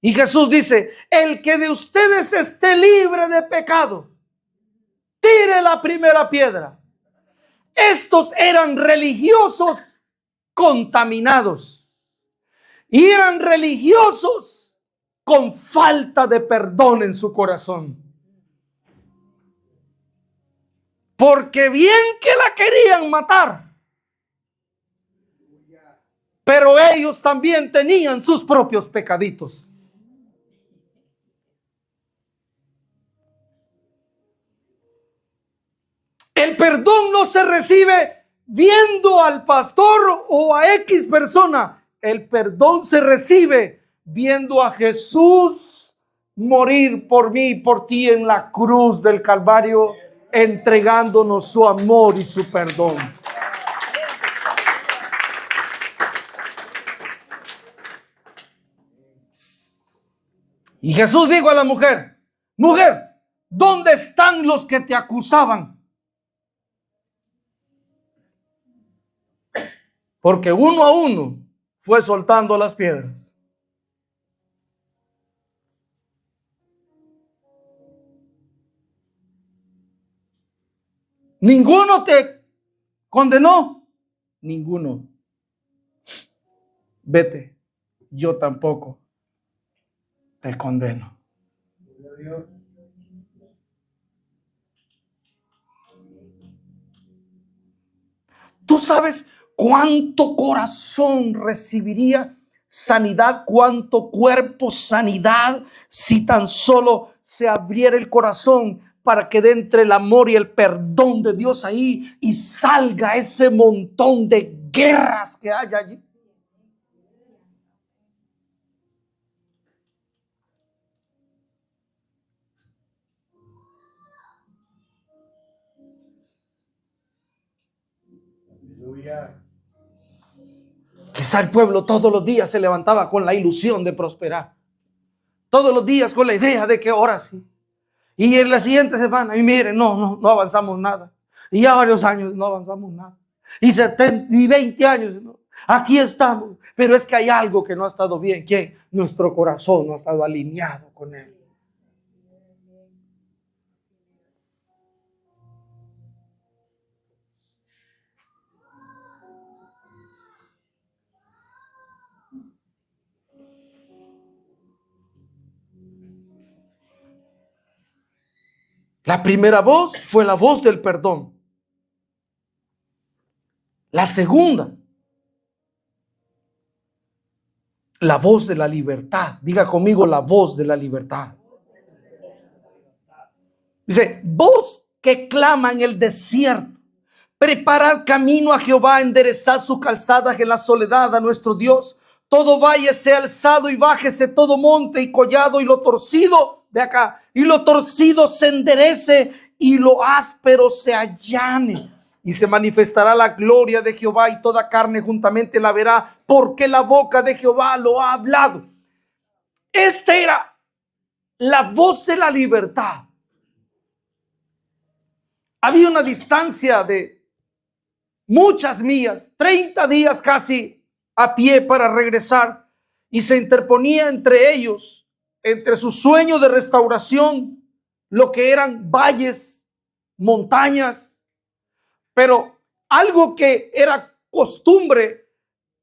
[SPEAKER 1] Y Jesús dice, el que de ustedes esté libre de pecado, tire la primera piedra. Estos eran religiosos contaminados. Y eran religiosos con falta de perdón en su corazón. Porque bien que la querían matar, pero ellos también tenían sus propios pecaditos. El perdón no se recibe viendo al pastor o a X persona. El perdón se recibe viendo a Jesús morir por mí y por ti en la cruz del Calvario, entregándonos su amor y su perdón. Y Jesús dijo a la mujer, mujer, ¿dónde están los que te acusaban? Porque uno a uno fue soltando las piedras. ¿Ninguno te condenó? Ninguno. Vete, yo tampoco te condeno. ¿Tú sabes cuánto corazón recibiría sanidad, cuánto cuerpo sanidad, si tan solo se abriera el corazón para que entre el amor y el perdón de Dios ahí y salga ese montón de guerras que hay allí.
[SPEAKER 2] Aleluya.
[SPEAKER 1] Quizá el pueblo todos los días se levantaba con la ilusión de prosperar. Todos los días con la idea de que ahora sí. Y en la siguiente semana, y miren, no avanzamos nada. Y ya varios años no avanzamos nada. Y 70 y 20 años, ¿no? Aquí estamos. Pero es que hay algo que no ha estado bien. ¿Qué? Nuestro corazón no ha estado alineado con Él. La primera voz fue la voz del perdón. La segunda, la voz de la libertad. Diga conmigo, la voz de la libertad. Dice, voz que clama en el desierto. Preparad camino a Jehová, enderezad sus calzadas en la soledad a nuestro Dios. Todo valle sea alzado y bájese todo monte y collado, y lo torcido, ve acá, y lo torcido se enderece y lo áspero se allane. Y se manifestará la gloria de Jehová y toda carne juntamente la verá, porque la boca de Jehová lo ha hablado. Esta era la voz de la libertad. Había una distancia de muchas millas, 30 días casi a pie para regresar, y se interponía entre ellos, entre su sueño de restauración, lo que eran valles, montañas. Pero algo que era costumbre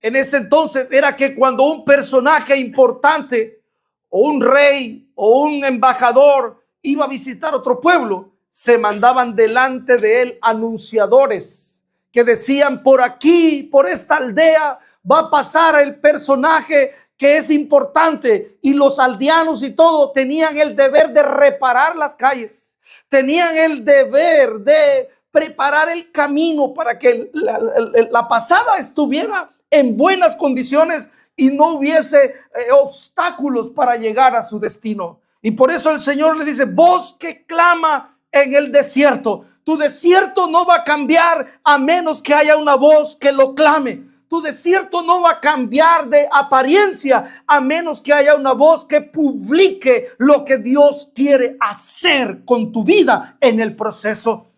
[SPEAKER 1] en ese entonces era que cuando un personaje importante o un rey o un embajador iba a visitar otro pueblo, se mandaban delante de él anunciadores que decían: por aquí, por esta aldea va a pasar el personaje que es importante. Y los aldeanos y todo tenían el deber de reparar las calles, tenían el deber de preparar el camino para que la pasada estuviera en buenas condiciones y no hubiese obstáculos para llegar a su destino. Y por eso el Señor le dice: voz que clama en el desierto. Tu desierto no va a cambiar a menos que haya una voz que lo clame. Tu desierto no va a cambiar de apariencia a menos que haya una voz que publique lo que Dios quiere hacer con tu vida en el proceso.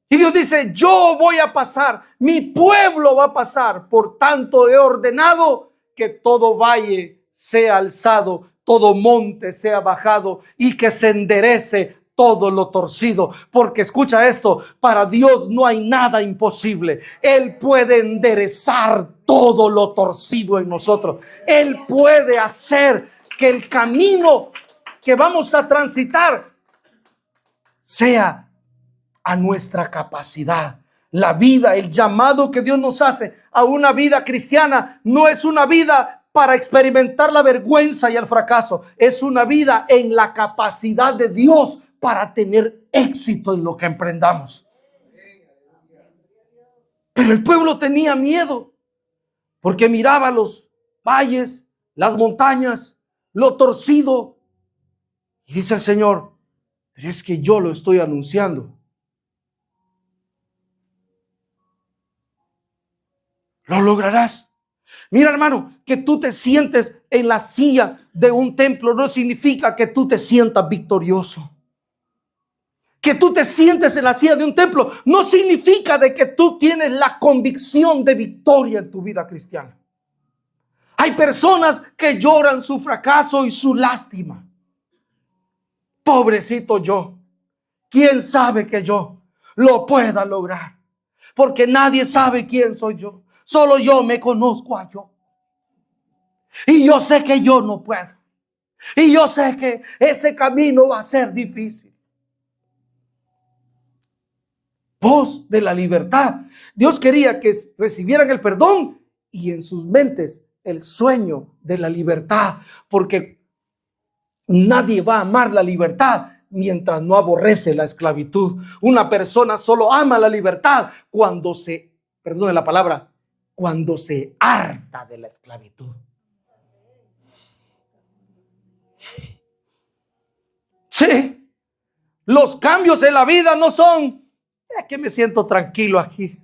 [SPEAKER 1] Y Dios dice: yo voy a pasar, mi pueblo va a pasar, por tanto he ordenado que todo valle sea alzado, todo monte sea bajado y que se enderece todo lo torcido. Porque escucha esto, para Dios no hay nada imposible. Él puede enderezar todo lo torcido en nosotros. Él puede hacer que el camino que vamos a transitar sea a nuestra capacidad. La vida, el llamado que Dios nos hace a una vida cristiana no es una vida para experimentar la vergüenza y el fracaso. Es una vida en la capacidad de Dios para tener éxito en lo que emprendamos. Pero el pueblo tenía miedo porque miraba los valles, las montañas, lo torcido. Y dice el Señor: pero es que yo lo estoy anunciando. Lo lograrás. Mira, hermano, que tú te sientes en la silla de un templo no significa que tú te sientas victorioso. Que tú te sientes en la silla de un templo no significa de que tú tienes la convicción de victoria en tu vida cristiana. Hay personas que lloran su fracaso y su lástima. Pobrecito yo. ¿Quién sabe que yo lo pueda lograr? Porque nadie sabe quién soy yo. Solo yo me conozco a yo. Y yo sé que yo no puedo. Y yo sé que ese camino va a ser difícil. Voz de la libertad. Dios quería que recibieran el perdón y en sus mentes el sueño de la libertad. Porque nadie va a amar la libertad mientras no aborrece la esclavitud. Una persona solo ama la libertad cuando perdone la palabra, cuando se harta de la esclavitud. Sí, los cambios en la vida no son, es que me siento tranquilo aquí.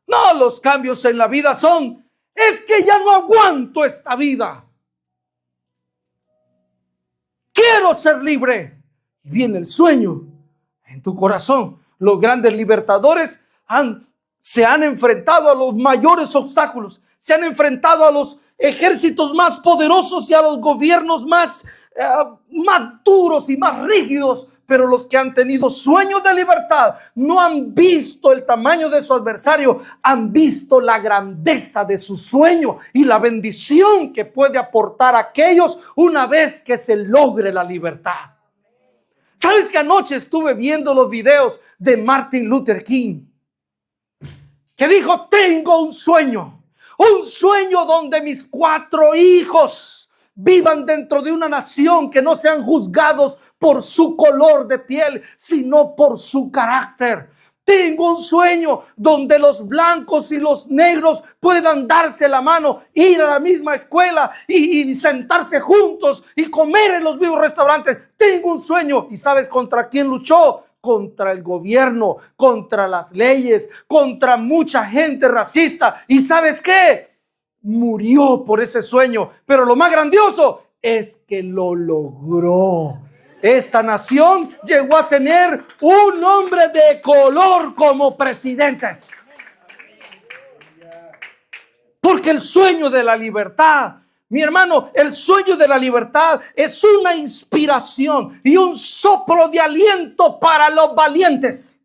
[SPEAKER 1] No, los cambios en la vida son, es que ya no aguanto esta vida. Quiero ser libre. Y viene el sueño en tu corazón. Los grandes libertadores se han enfrentado a los mayores obstáculos. Se han enfrentado a los ejércitos más poderosos y a los gobiernos más duros y más rígidos. Pero los que han tenido sueños de libertad no han visto el tamaño de su adversario, han visto la grandeza de su sueño y la bendición que puede aportar a aquellos una vez que se logre la libertad. ¿Sabes que anoche estuve viendo los videos de Martin Luther King? Que dijo, tengo un sueño donde mis 4 hijos vivan dentro de una nación que no sean juzgados por su color de piel, sino por su carácter. Tengo un sueño donde los blancos y los negros puedan darse la mano, ir a la misma escuela y sentarse juntos y comer en los mismos restaurantes. Tengo un sueño. ¿Y sabes contra quién luchó? Contra el gobierno, contra las leyes, contra mucha gente racista. ¿Y sabes qué? Murió por ese sueño, pero lo más grandioso es que lo logró. Esta nación llegó a tener un hombre de color como presidente. Porque el sueño de la libertad, mi hermano, el sueño de la libertad es una inspiración y un soplo de aliento para los valientes.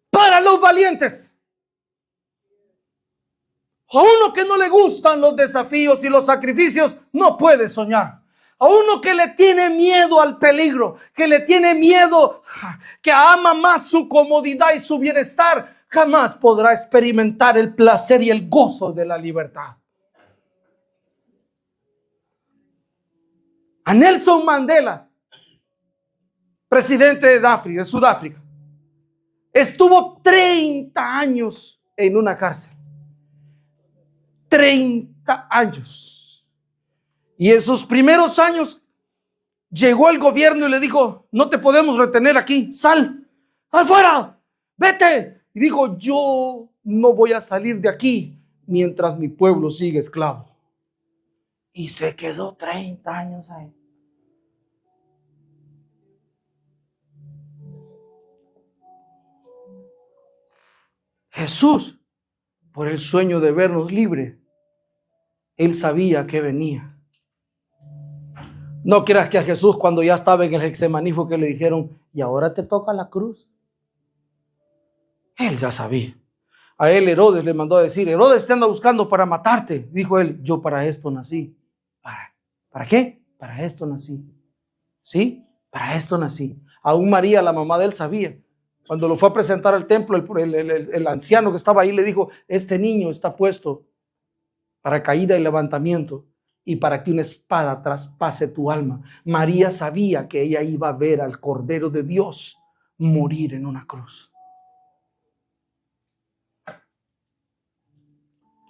[SPEAKER 1] Para los valientes. A uno que no le gustan los desafíos y los sacrificios, no puede soñar. A uno que le tiene miedo al peligro, que le tiene miedo, que ama más su comodidad y su bienestar, jamás podrá experimentar el placer y el gozo de la libertad. A Nelson Mandela, presidente de Sudáfrica, estuvo 30 años en una cárcel. 30 años. Y en sus primeros años llegó el gobierno y le dijo, no te podemos retener aquí, sal fuera, vete. Y dijo, yo no voy a salir de aquí mientras mi pueblo sigue esclavo. Y se quedó 30 años ahí. Jesús, por el sueño de vernos libres, Él sabía que venía. No creas que a Jesús, cuando ya estaba en el Getsemaní, fue que le dijeron, y ahora te toca la cruz. Él ya sabía. A él Herodes le mandó a decir, Herodes te anda buscando para matarte. Dijo él, yo para esto nací. ¿Para qué? Para esto nací. ¿Sí? Para esto nací. Aún María, la mamá de él, sabía. Cuando lo fue a presentar al templo, el anciano que estaba ahí le dijo, este niño está puesto para caída y levantamiento y para que una espada traspase tu alma. María sabía que ella iba a ver al Cordero de Dios morir en una cruz.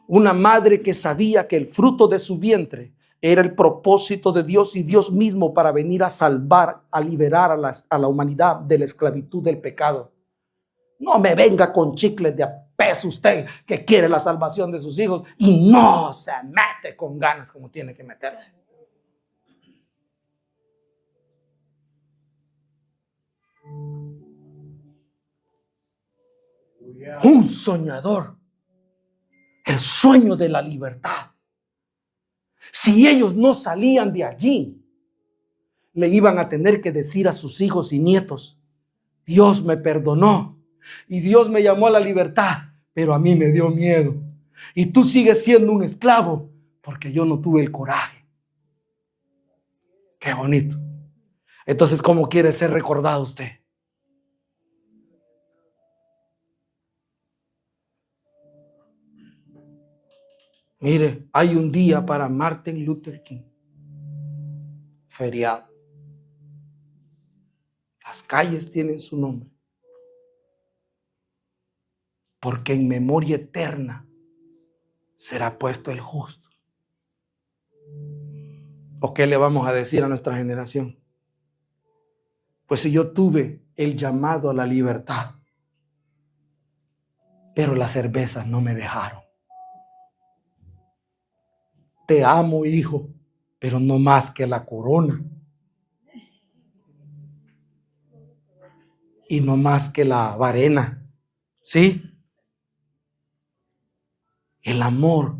[SPEAKER 1] Una madre que sabía que el fruto de su vientre era el propósito de Dios y Dios mismo para venir a salvar, a liberar a la humanidad de la esclavitud del pecado. No me venga con chicles de apeso usted que quiere la salvación de sus hijos y no se mete con ganas como tiene que meterse. Un soñador. El sueño de la libertad. Si ellos no salían de allí, le iban a tener que decir a sus hijos y nietos, Dios me perdonó y Dios me llamó a la libertad, pero a mí me dio miedo. Y tú sigues siendo un esclavo porque yo no tuve el coraje. Qué bonito. Entonces, ¿cómo quiere ser recordado usted? Mire, hay un día para Martin Luther King, feriado. Las calles tienen su nombre. Porque en memoria eterna será puesto el justo. ¿O qué le vamos a decir a nuestra generación? Pues si yo tuve el llamado a la libertad, pero las cervezas no me dejaron. Te amo, hijo, pero no más que la corona. Y no más que la varena. ¿Sí? El amor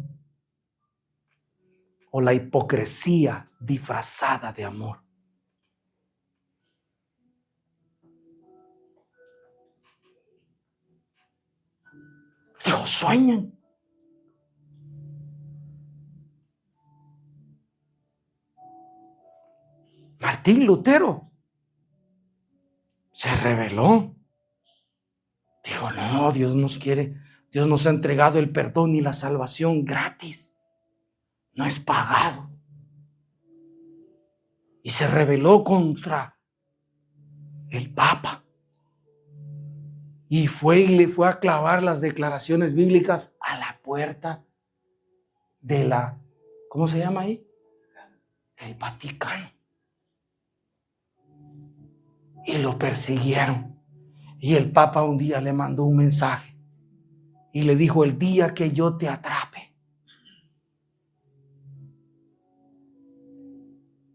[SPEAKER 1] o la hipocresía disfrazada de amor. Dijo, sueñan. Martín Lutero se rebeló. Dijo, no, Dios nos quiere, Dios nos ha entregado el perdón y la salvación gratis. No es pagado. Y se rebeló contra el Papa. Y le fue a clavar las declaraciones bíblicas a la puerta de la, ¿cómo se llama ahí? Del Vaticano. Y lo persiguieron. Y el Papa un día le mandó un mensaje y le dijo, el día que yo te atrape,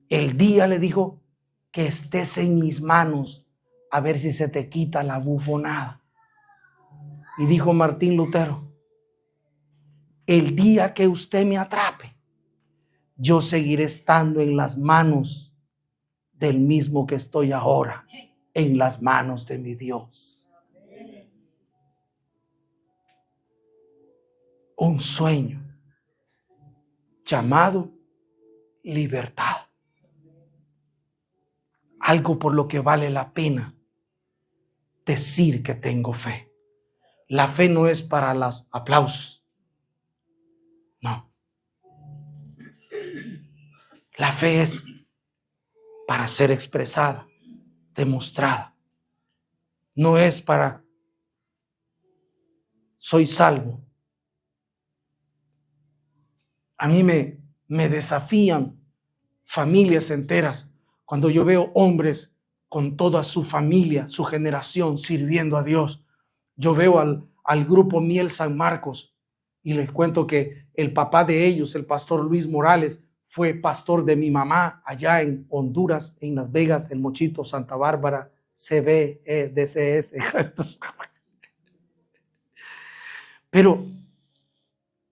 [SPEAKER 1] el día, le dijo, que estés en mis manos, a ver si se te quita la bufonada. Y dijo Martín Lutero, el día que usted me atrape, yo seguiré estando en las manos del mismo que estoy ahora, en las manos de mi Dios. Un sueño llamado libertad. Algo por lo que vale la pena decir que tengo fe. La fe no es para los aplausos. No. La fe es para ser expresada, demostrada. No es para soy salvo. A mí me desafían familias enteras cuando yo veo hombres con toda su familia, su generación sirviendo a Dios. Yo veo al grupo Miel San Marcos y les cuento que el papá de ellos, el pastor Luis Morales, fue pastor de mi mamá allá en Honduras, en Las Vegas, en Mochito, Santa Bárbara, CB, DCS. Pero,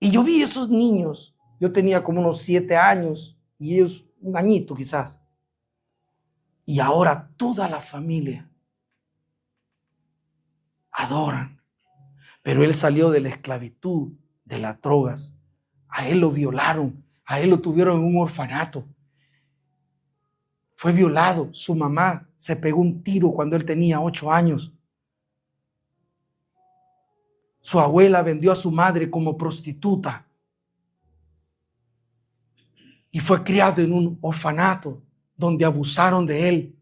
[SPEAKER 1] y yo vi esos niños, yo tenía como unos 7 años y ellos un añito quizás. Y ahora toda la familia adoran. Pero él salió de la esclavitud, de las drogas. A él lo violaron, a él lo tuvieron en un orfanato. Fue violado, su mamá se pegó un tiro cuando él tenía 8 años. Su abuela vendió a su madre como prostituta. Y fue criado en un orfanato donde abusaron de él.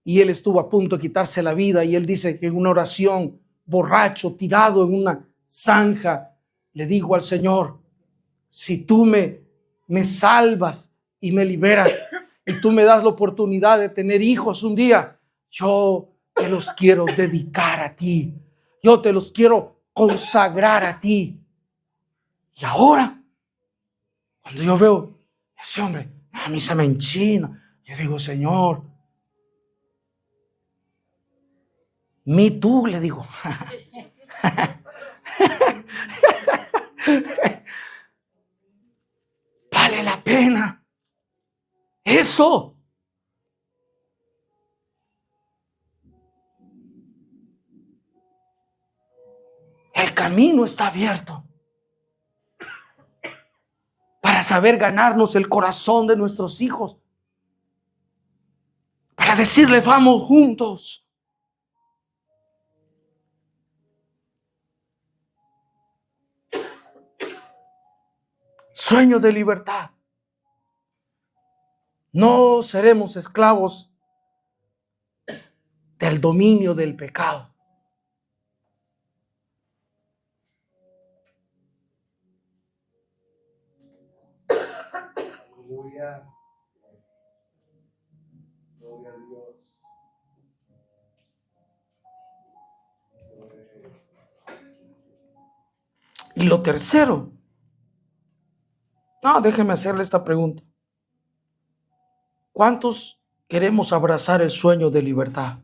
[SPEAKER 1] Y él estuvo a punto de quitarse la vida. Y él dice que en una oración, borracho, tirado en una zanja, le dijo al Señor, si tú me salvas y me liberas y tú me das la oportunidad de tener hijos un día, yo te los quiero dedicar a ti. Yo te los quiero consagrar a ti. Y ahora, cuando yo veo ese hombre, a mí se me enchina. Yo digo, Señor, me tú, le digo. Vale la pena. Eso. El camino está abierto para saber ganarnos el corazón de nuestros hijos. Para decirles, vamos juntos. Sueño de libertad. No seremos esclavos del dominio del pecado.
[SPEAKER 2] Aleluya. Gloria a Dios.
[SPEAKER 1] Y lo tercero, no, déjeme hacerle esta pregunta. ¿Cuántos queremos abrazar el sueño de libertad?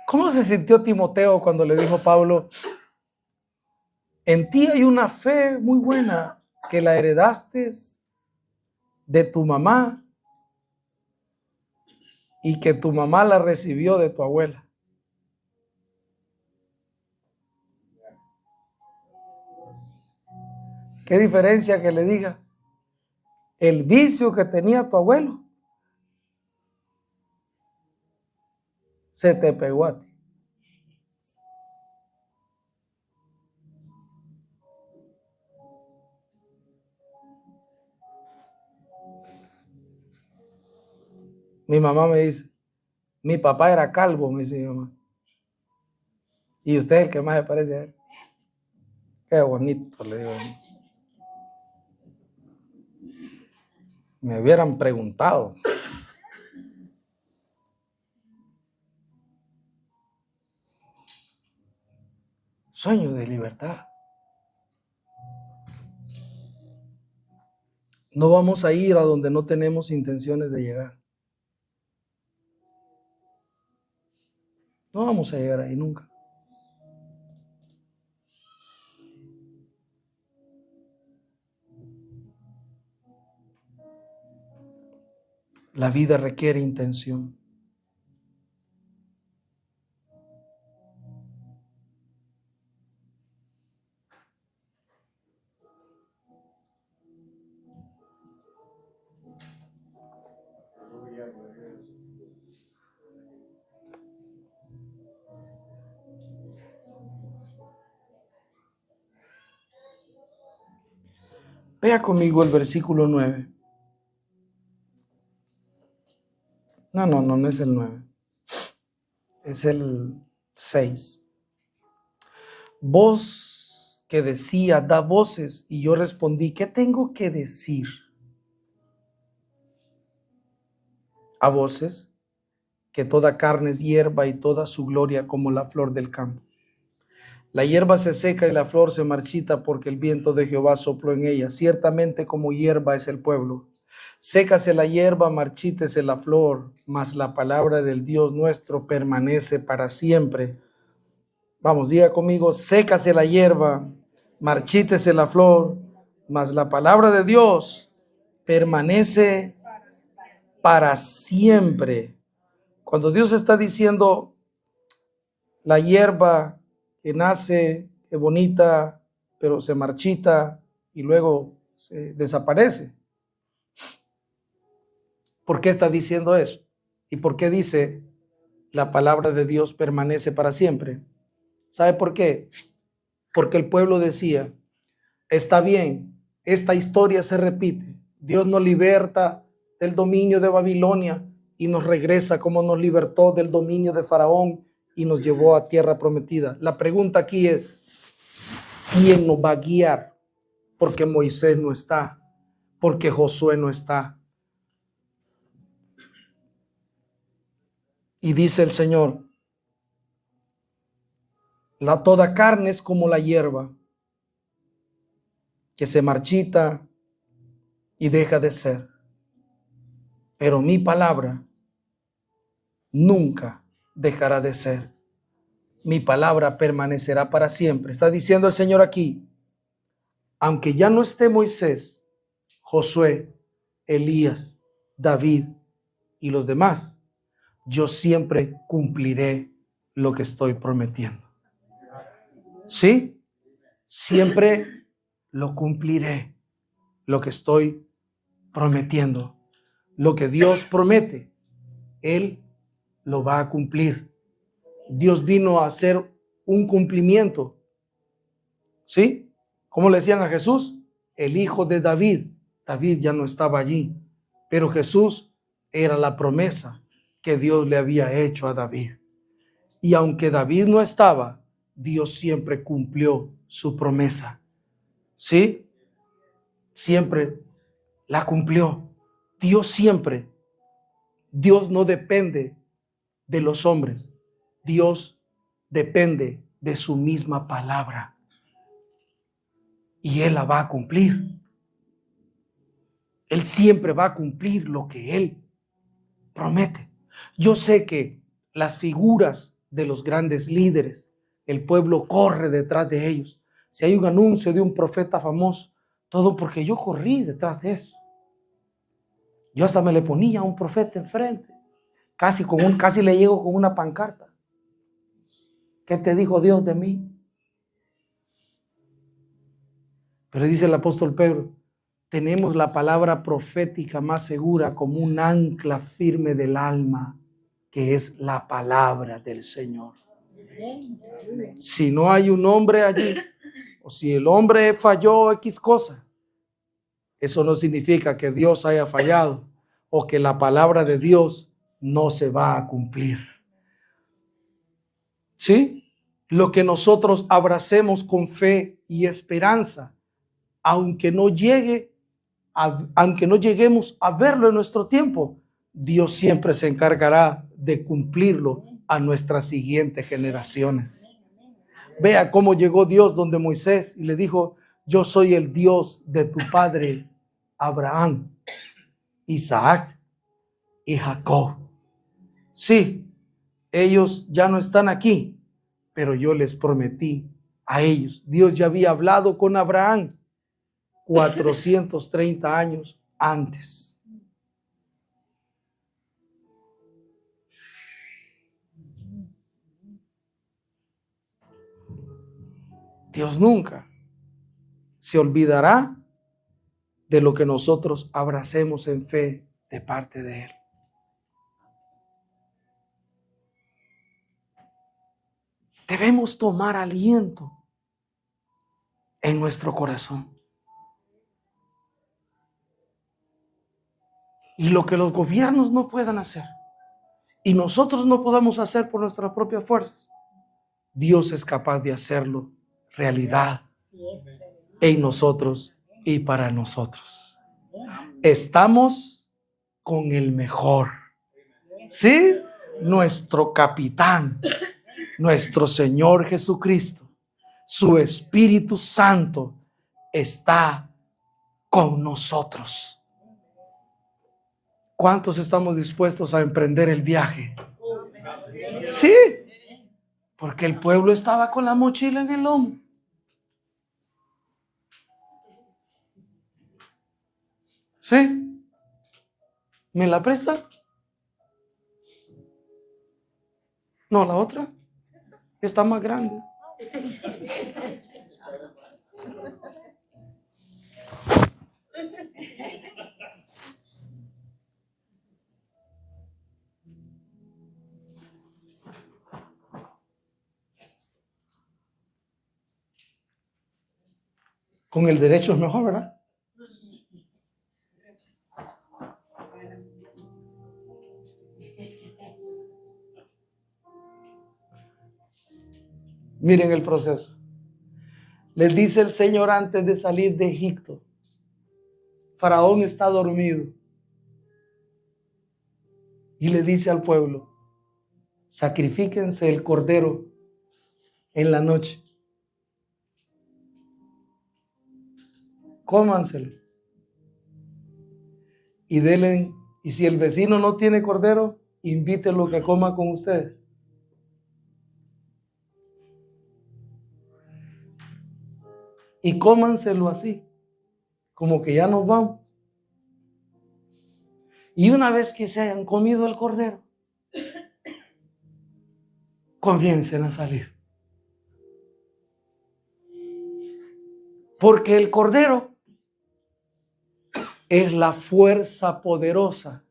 [SPEAKER 1] ¿Cómo se sintió Timoteo cuando le dijo Pablo, en ti hay una fe muy buena que la heredaste de tu mamá y que tu mamá la recibió de tu abuela? ¿Qué diferencia que le diga el vicio que tenía tu abuelo se te pegó a ti? Mi mamá me dice, mi papá era calvo, me dice mi mamá. Y usted es el que más se parece a él. Qué bonito, le digo. Me hubieran preguntado. Sueño de libertad. No vamos a ir a donde no tenemos intenciones de llegar. No vamos a llegar ahí nunca. La vida requiere intención.
[SPEAKER 2] Aleluya, gloria a Dios.
[SPEAKER 1] Vea conmigo el versículo 9. No es el 9. Es el 6. Voz que decía, da voces. Y yo respondí, ¿qué tengo que decir? A voces, que toda carne es hierba y toda su gloria como la flor del campo. La hierba se seca y la flor se marchita porque el viento de Jehová sopló en ella. Ciertamente como hierba es el pueblo. Sécase la hierba, marchítese la flor, mas la palabra del Dios nuestro permanece para siempre. Vamos, diga conmigo, sécase la hierba, marchítese la flor, mas la palabra de Dios permanece para siempre. Cuando Dios está diciendo la hierba que nace, que bonita, pero se marchita y luego se desaparece. ¿Por qué está diciendo eso? ¿Y por qué dice la palabra de Dios permanece para siempre? ¿Sabe por qué? Porque el pueblo decía, está bien, esta historia se repite. Dios nos liberta del dominio de Babilonia y nos regresa como nos libertó del dominio de Faraón y nos llevó a tierra prometida. La pregunta aquí es, ¿quién nos va a guiar? Porque Moisés no está, porque Josué no está. Y dice el Señor, toda carne es como la hierba, que se marchita y deja de ser. Pero mi palabra nunca dejará de ser. Mi palabra permanecerá para siempre. Está diciendo el Señor aquí, aunque ya no esté Moisés, Josué, Elías, David y los demás, yo siempre cumpliré lo que estoy prometiendo. ¿Sí? Siempre lo cumpliré, lo que estoy prometiendo. Lo que Dios promete, Él lo va a cumplir. Dios vino a hacer un cumplimiento ¿Sí? ¿Cómo le decían a Jesús? El hijo de David. David ya no estaba allí, pero Jesús era la promesa que Dios le había hecho a David. Y aunque David no estaba, Dios siempre cumplió su promesa. ¿Sí? Siempre la cumplió. Dios no depende de los hombres. Dios depende de su misma palabra. Y Él la va a cumplir. Él siempre va a cumplir lo que Él promete. Yo sé que las figuras de los grandes líderes, el pueblo corre detrás de ellos. Si hay un anuncio de un profeta famoso, todo porque yo corrí detrás de eso. Yo hasta me le ponía a un profeta enfrente. Casi le llego con una pancarta. ¿Qué te dijo Dios de mí? Pero dice el apóstol Pedro, tenemos la palabra profética más segura como un ancla firme del alma, que es la palabra del Señor. Si no hay un hombre allí, o si el hombre falló X cosa, eso no significa que Dios haya fallado o que la palabra de Dios no se va a cumplir. ¿Sí? Lo que nosotros abracemos con fe y esperanza, aunque no lleguemos a verlo en nuestro tiempo, Dios siempre se encargará de cumplirlo a nuestras siguientes generaciones. Vea cómo llegó Dios donde Moisés y le dijo, yo soy el Dios de tu padre Abraham, Isaac y Jacob. Sí, ellos ya no están aquí, pero yo les prometí a ellos. Dios ya había hablado con Abraham 430 años antes. Dios nunca se olvidará de lo que nosotros abracemos en fe de parte de Él. Debemos tomar aliento en nuestro corazón. Y lo que los gobiernos no puedan hacer y nosotros no podamos hacer por nuestras propias fuerzas, Dios es capaz de hacerlo realidad en nosotros y para nosotros. Estamos con el mejor, ¿sí? Nuestro capitán, nuestro Señor Jesucristo, su Espíritu Santo está con nosotros. ¿Cuántos estamos dispuestos a emprender el viaje? Sí, porque el pueblo estaba con la mochila en el lomo. ¿Sí? ¿Me la presta? No, la otra está más grande. Con el derecho es mejor, ¿verdad? Miren el proceso. Les dice el Señor antes de salir de Egipto, Faraón está dormido. Y le dice al pueblo, sacrifíquense el cordero en la noche. Cómanselo. Y denle, y si el vecino no tiene cordero, invítelo que coma con ustedes. Y cómanselo así, como que ya nos vamos. Y una vez que se hayan comido el cordero, comiencen a salir. Porque el cordero es la fuerza poderosa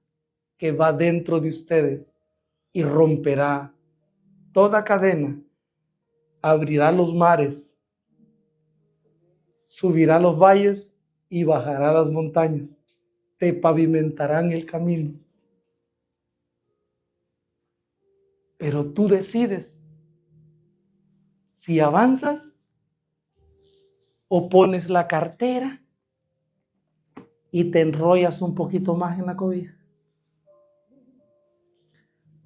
[SPEAKER 1] que va dentro de ustedes y romperá toda cadena, abrirá los mares subirá los valles y bajará las montañas. Te pavimentarán el camino. Pero tú decides si avanzas o pones la cartera y te enrollas un poquito más en la cobija.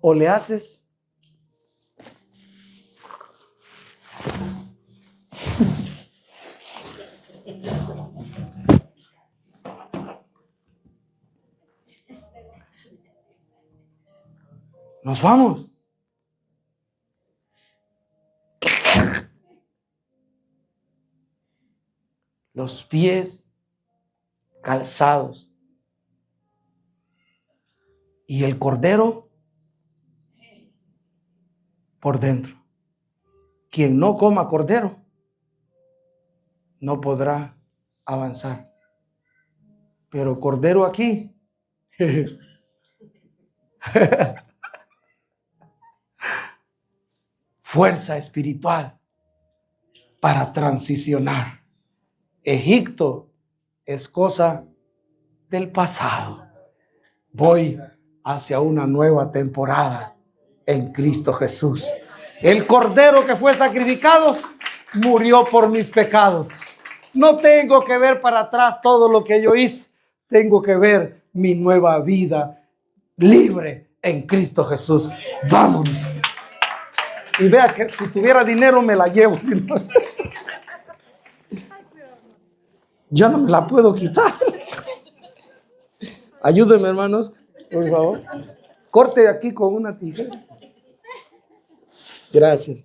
[SPEAKER 1] O le haces nos vamos. Los pies calzados. Y el cordero por dentro. Quien no coma cordero no podrá avanzar. Pero cordero aquí. Fuerza espiritual para transicionar. Egipto es cosa del pasado. Voy hacia una nueva temporada en Cristo Jesús. El cordero que fue sacrificado murió por mis pecados. No tengo que ver para atrás todo lo que yo hice. Tengo que ver mi nueva vida libre en Cristo Jesús. Vámonos. Y vea que si tuviera dinero me la llevo. Yo no me la puedo quitar. Ayúdenme, hermanos, por favor. Corte aquí con una tijera. Gracias.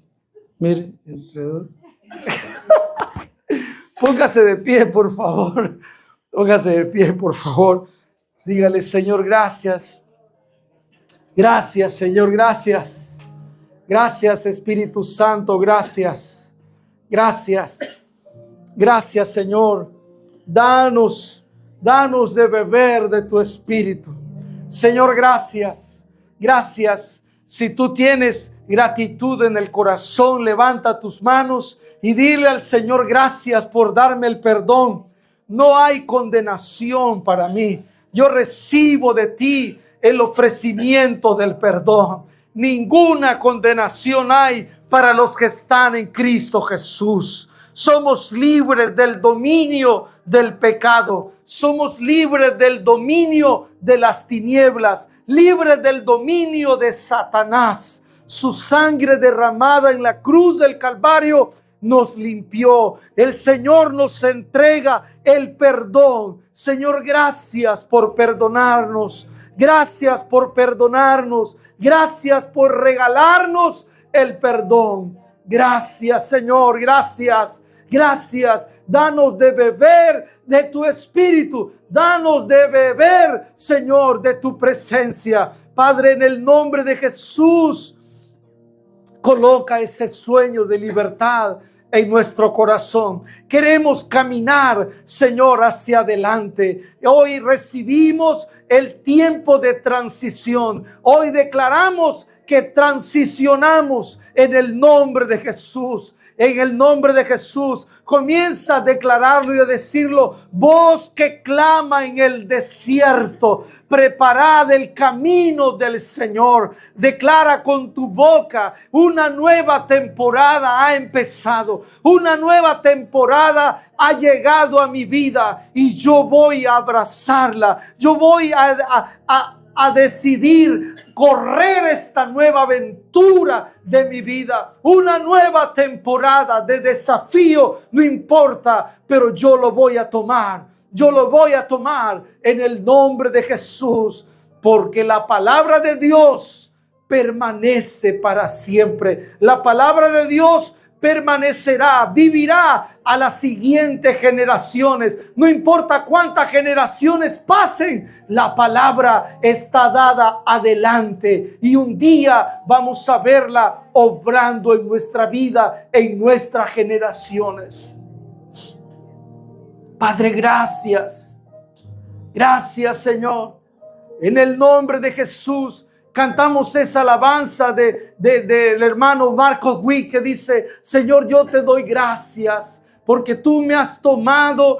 [SPEAKER 1] Miren, entre dos. Póngase de pie, por favor. Póngase de pie, por favor. Dígale, Señor, gracias. Gracias, Señor, gracias. Gracias, Espíritu Santo, gracias. Gracias. Gracias, Señor. Danos de beber de tu Espíritu. Señor, gracias. Gracias. Si tú tienes gratitud en el corazón, levanta tus manos y dile al Señor, gracias por darme el perdón. No hay condenación para mí. Yo recibo de ti el ofrecimiento del perdón. Ninguna condenación hay para los que están en Cristo Jesús. Somos libres del dominio del pecado. Somos libres del dominio de las tinieblas. Libres del dominio de Satanás. Su sangre derramada en la cruz del Calvario nos limpió. El Señor nos entrega el perdón. Señor, gracias por perdonarnos. Gracias por perdonarnos. Gracias por regalarnos el perdón. Gracias, Señor, gracias, gracias. Danos de beber de tu Espíritu. Danos de beber, Señor, de tu presencia. Padre, en el nombre de Jesús, coloca ese sueño de libertad en nuestro corazón. Queremos caminar, Señor, hacia adelante. Hoy recibimos el tiempo de transición. Hoy declaramos que transicionamos en el nombre de Jesús. En el nombre de Jesús, comienza a declararlo y a decirlo. Voz que clama en el desierto, preparad el camino del Señor. Declara con tu boca, una nueva temporada ha empezado. Una nueva temporada ha llegado a mi vida y yo voy a abrazarla. Yo voy a decidir correr esta nueva aventura de mi vida, una nueva temporada de desafío, no importa, pero yo lo voy a tomar. Yo lo voy a tomar en el nombre de Jesús, porque la palabra de Dios permanece para siempre. La palabra de Dios permanecerá, vivirá a las siguientes generaciones. No importa cuántas generaciones pasen, la palabra está dada adelante y un día vamos a verla obrando en nuestra vida, en nuestras generaciones. Padre, gracias. Gracias, Señor. En el nombre de Jesús. Cantamos esa alabanza del hermano Marcos Witt que dice: Señor, yo te doy gracias porque tú me has tomado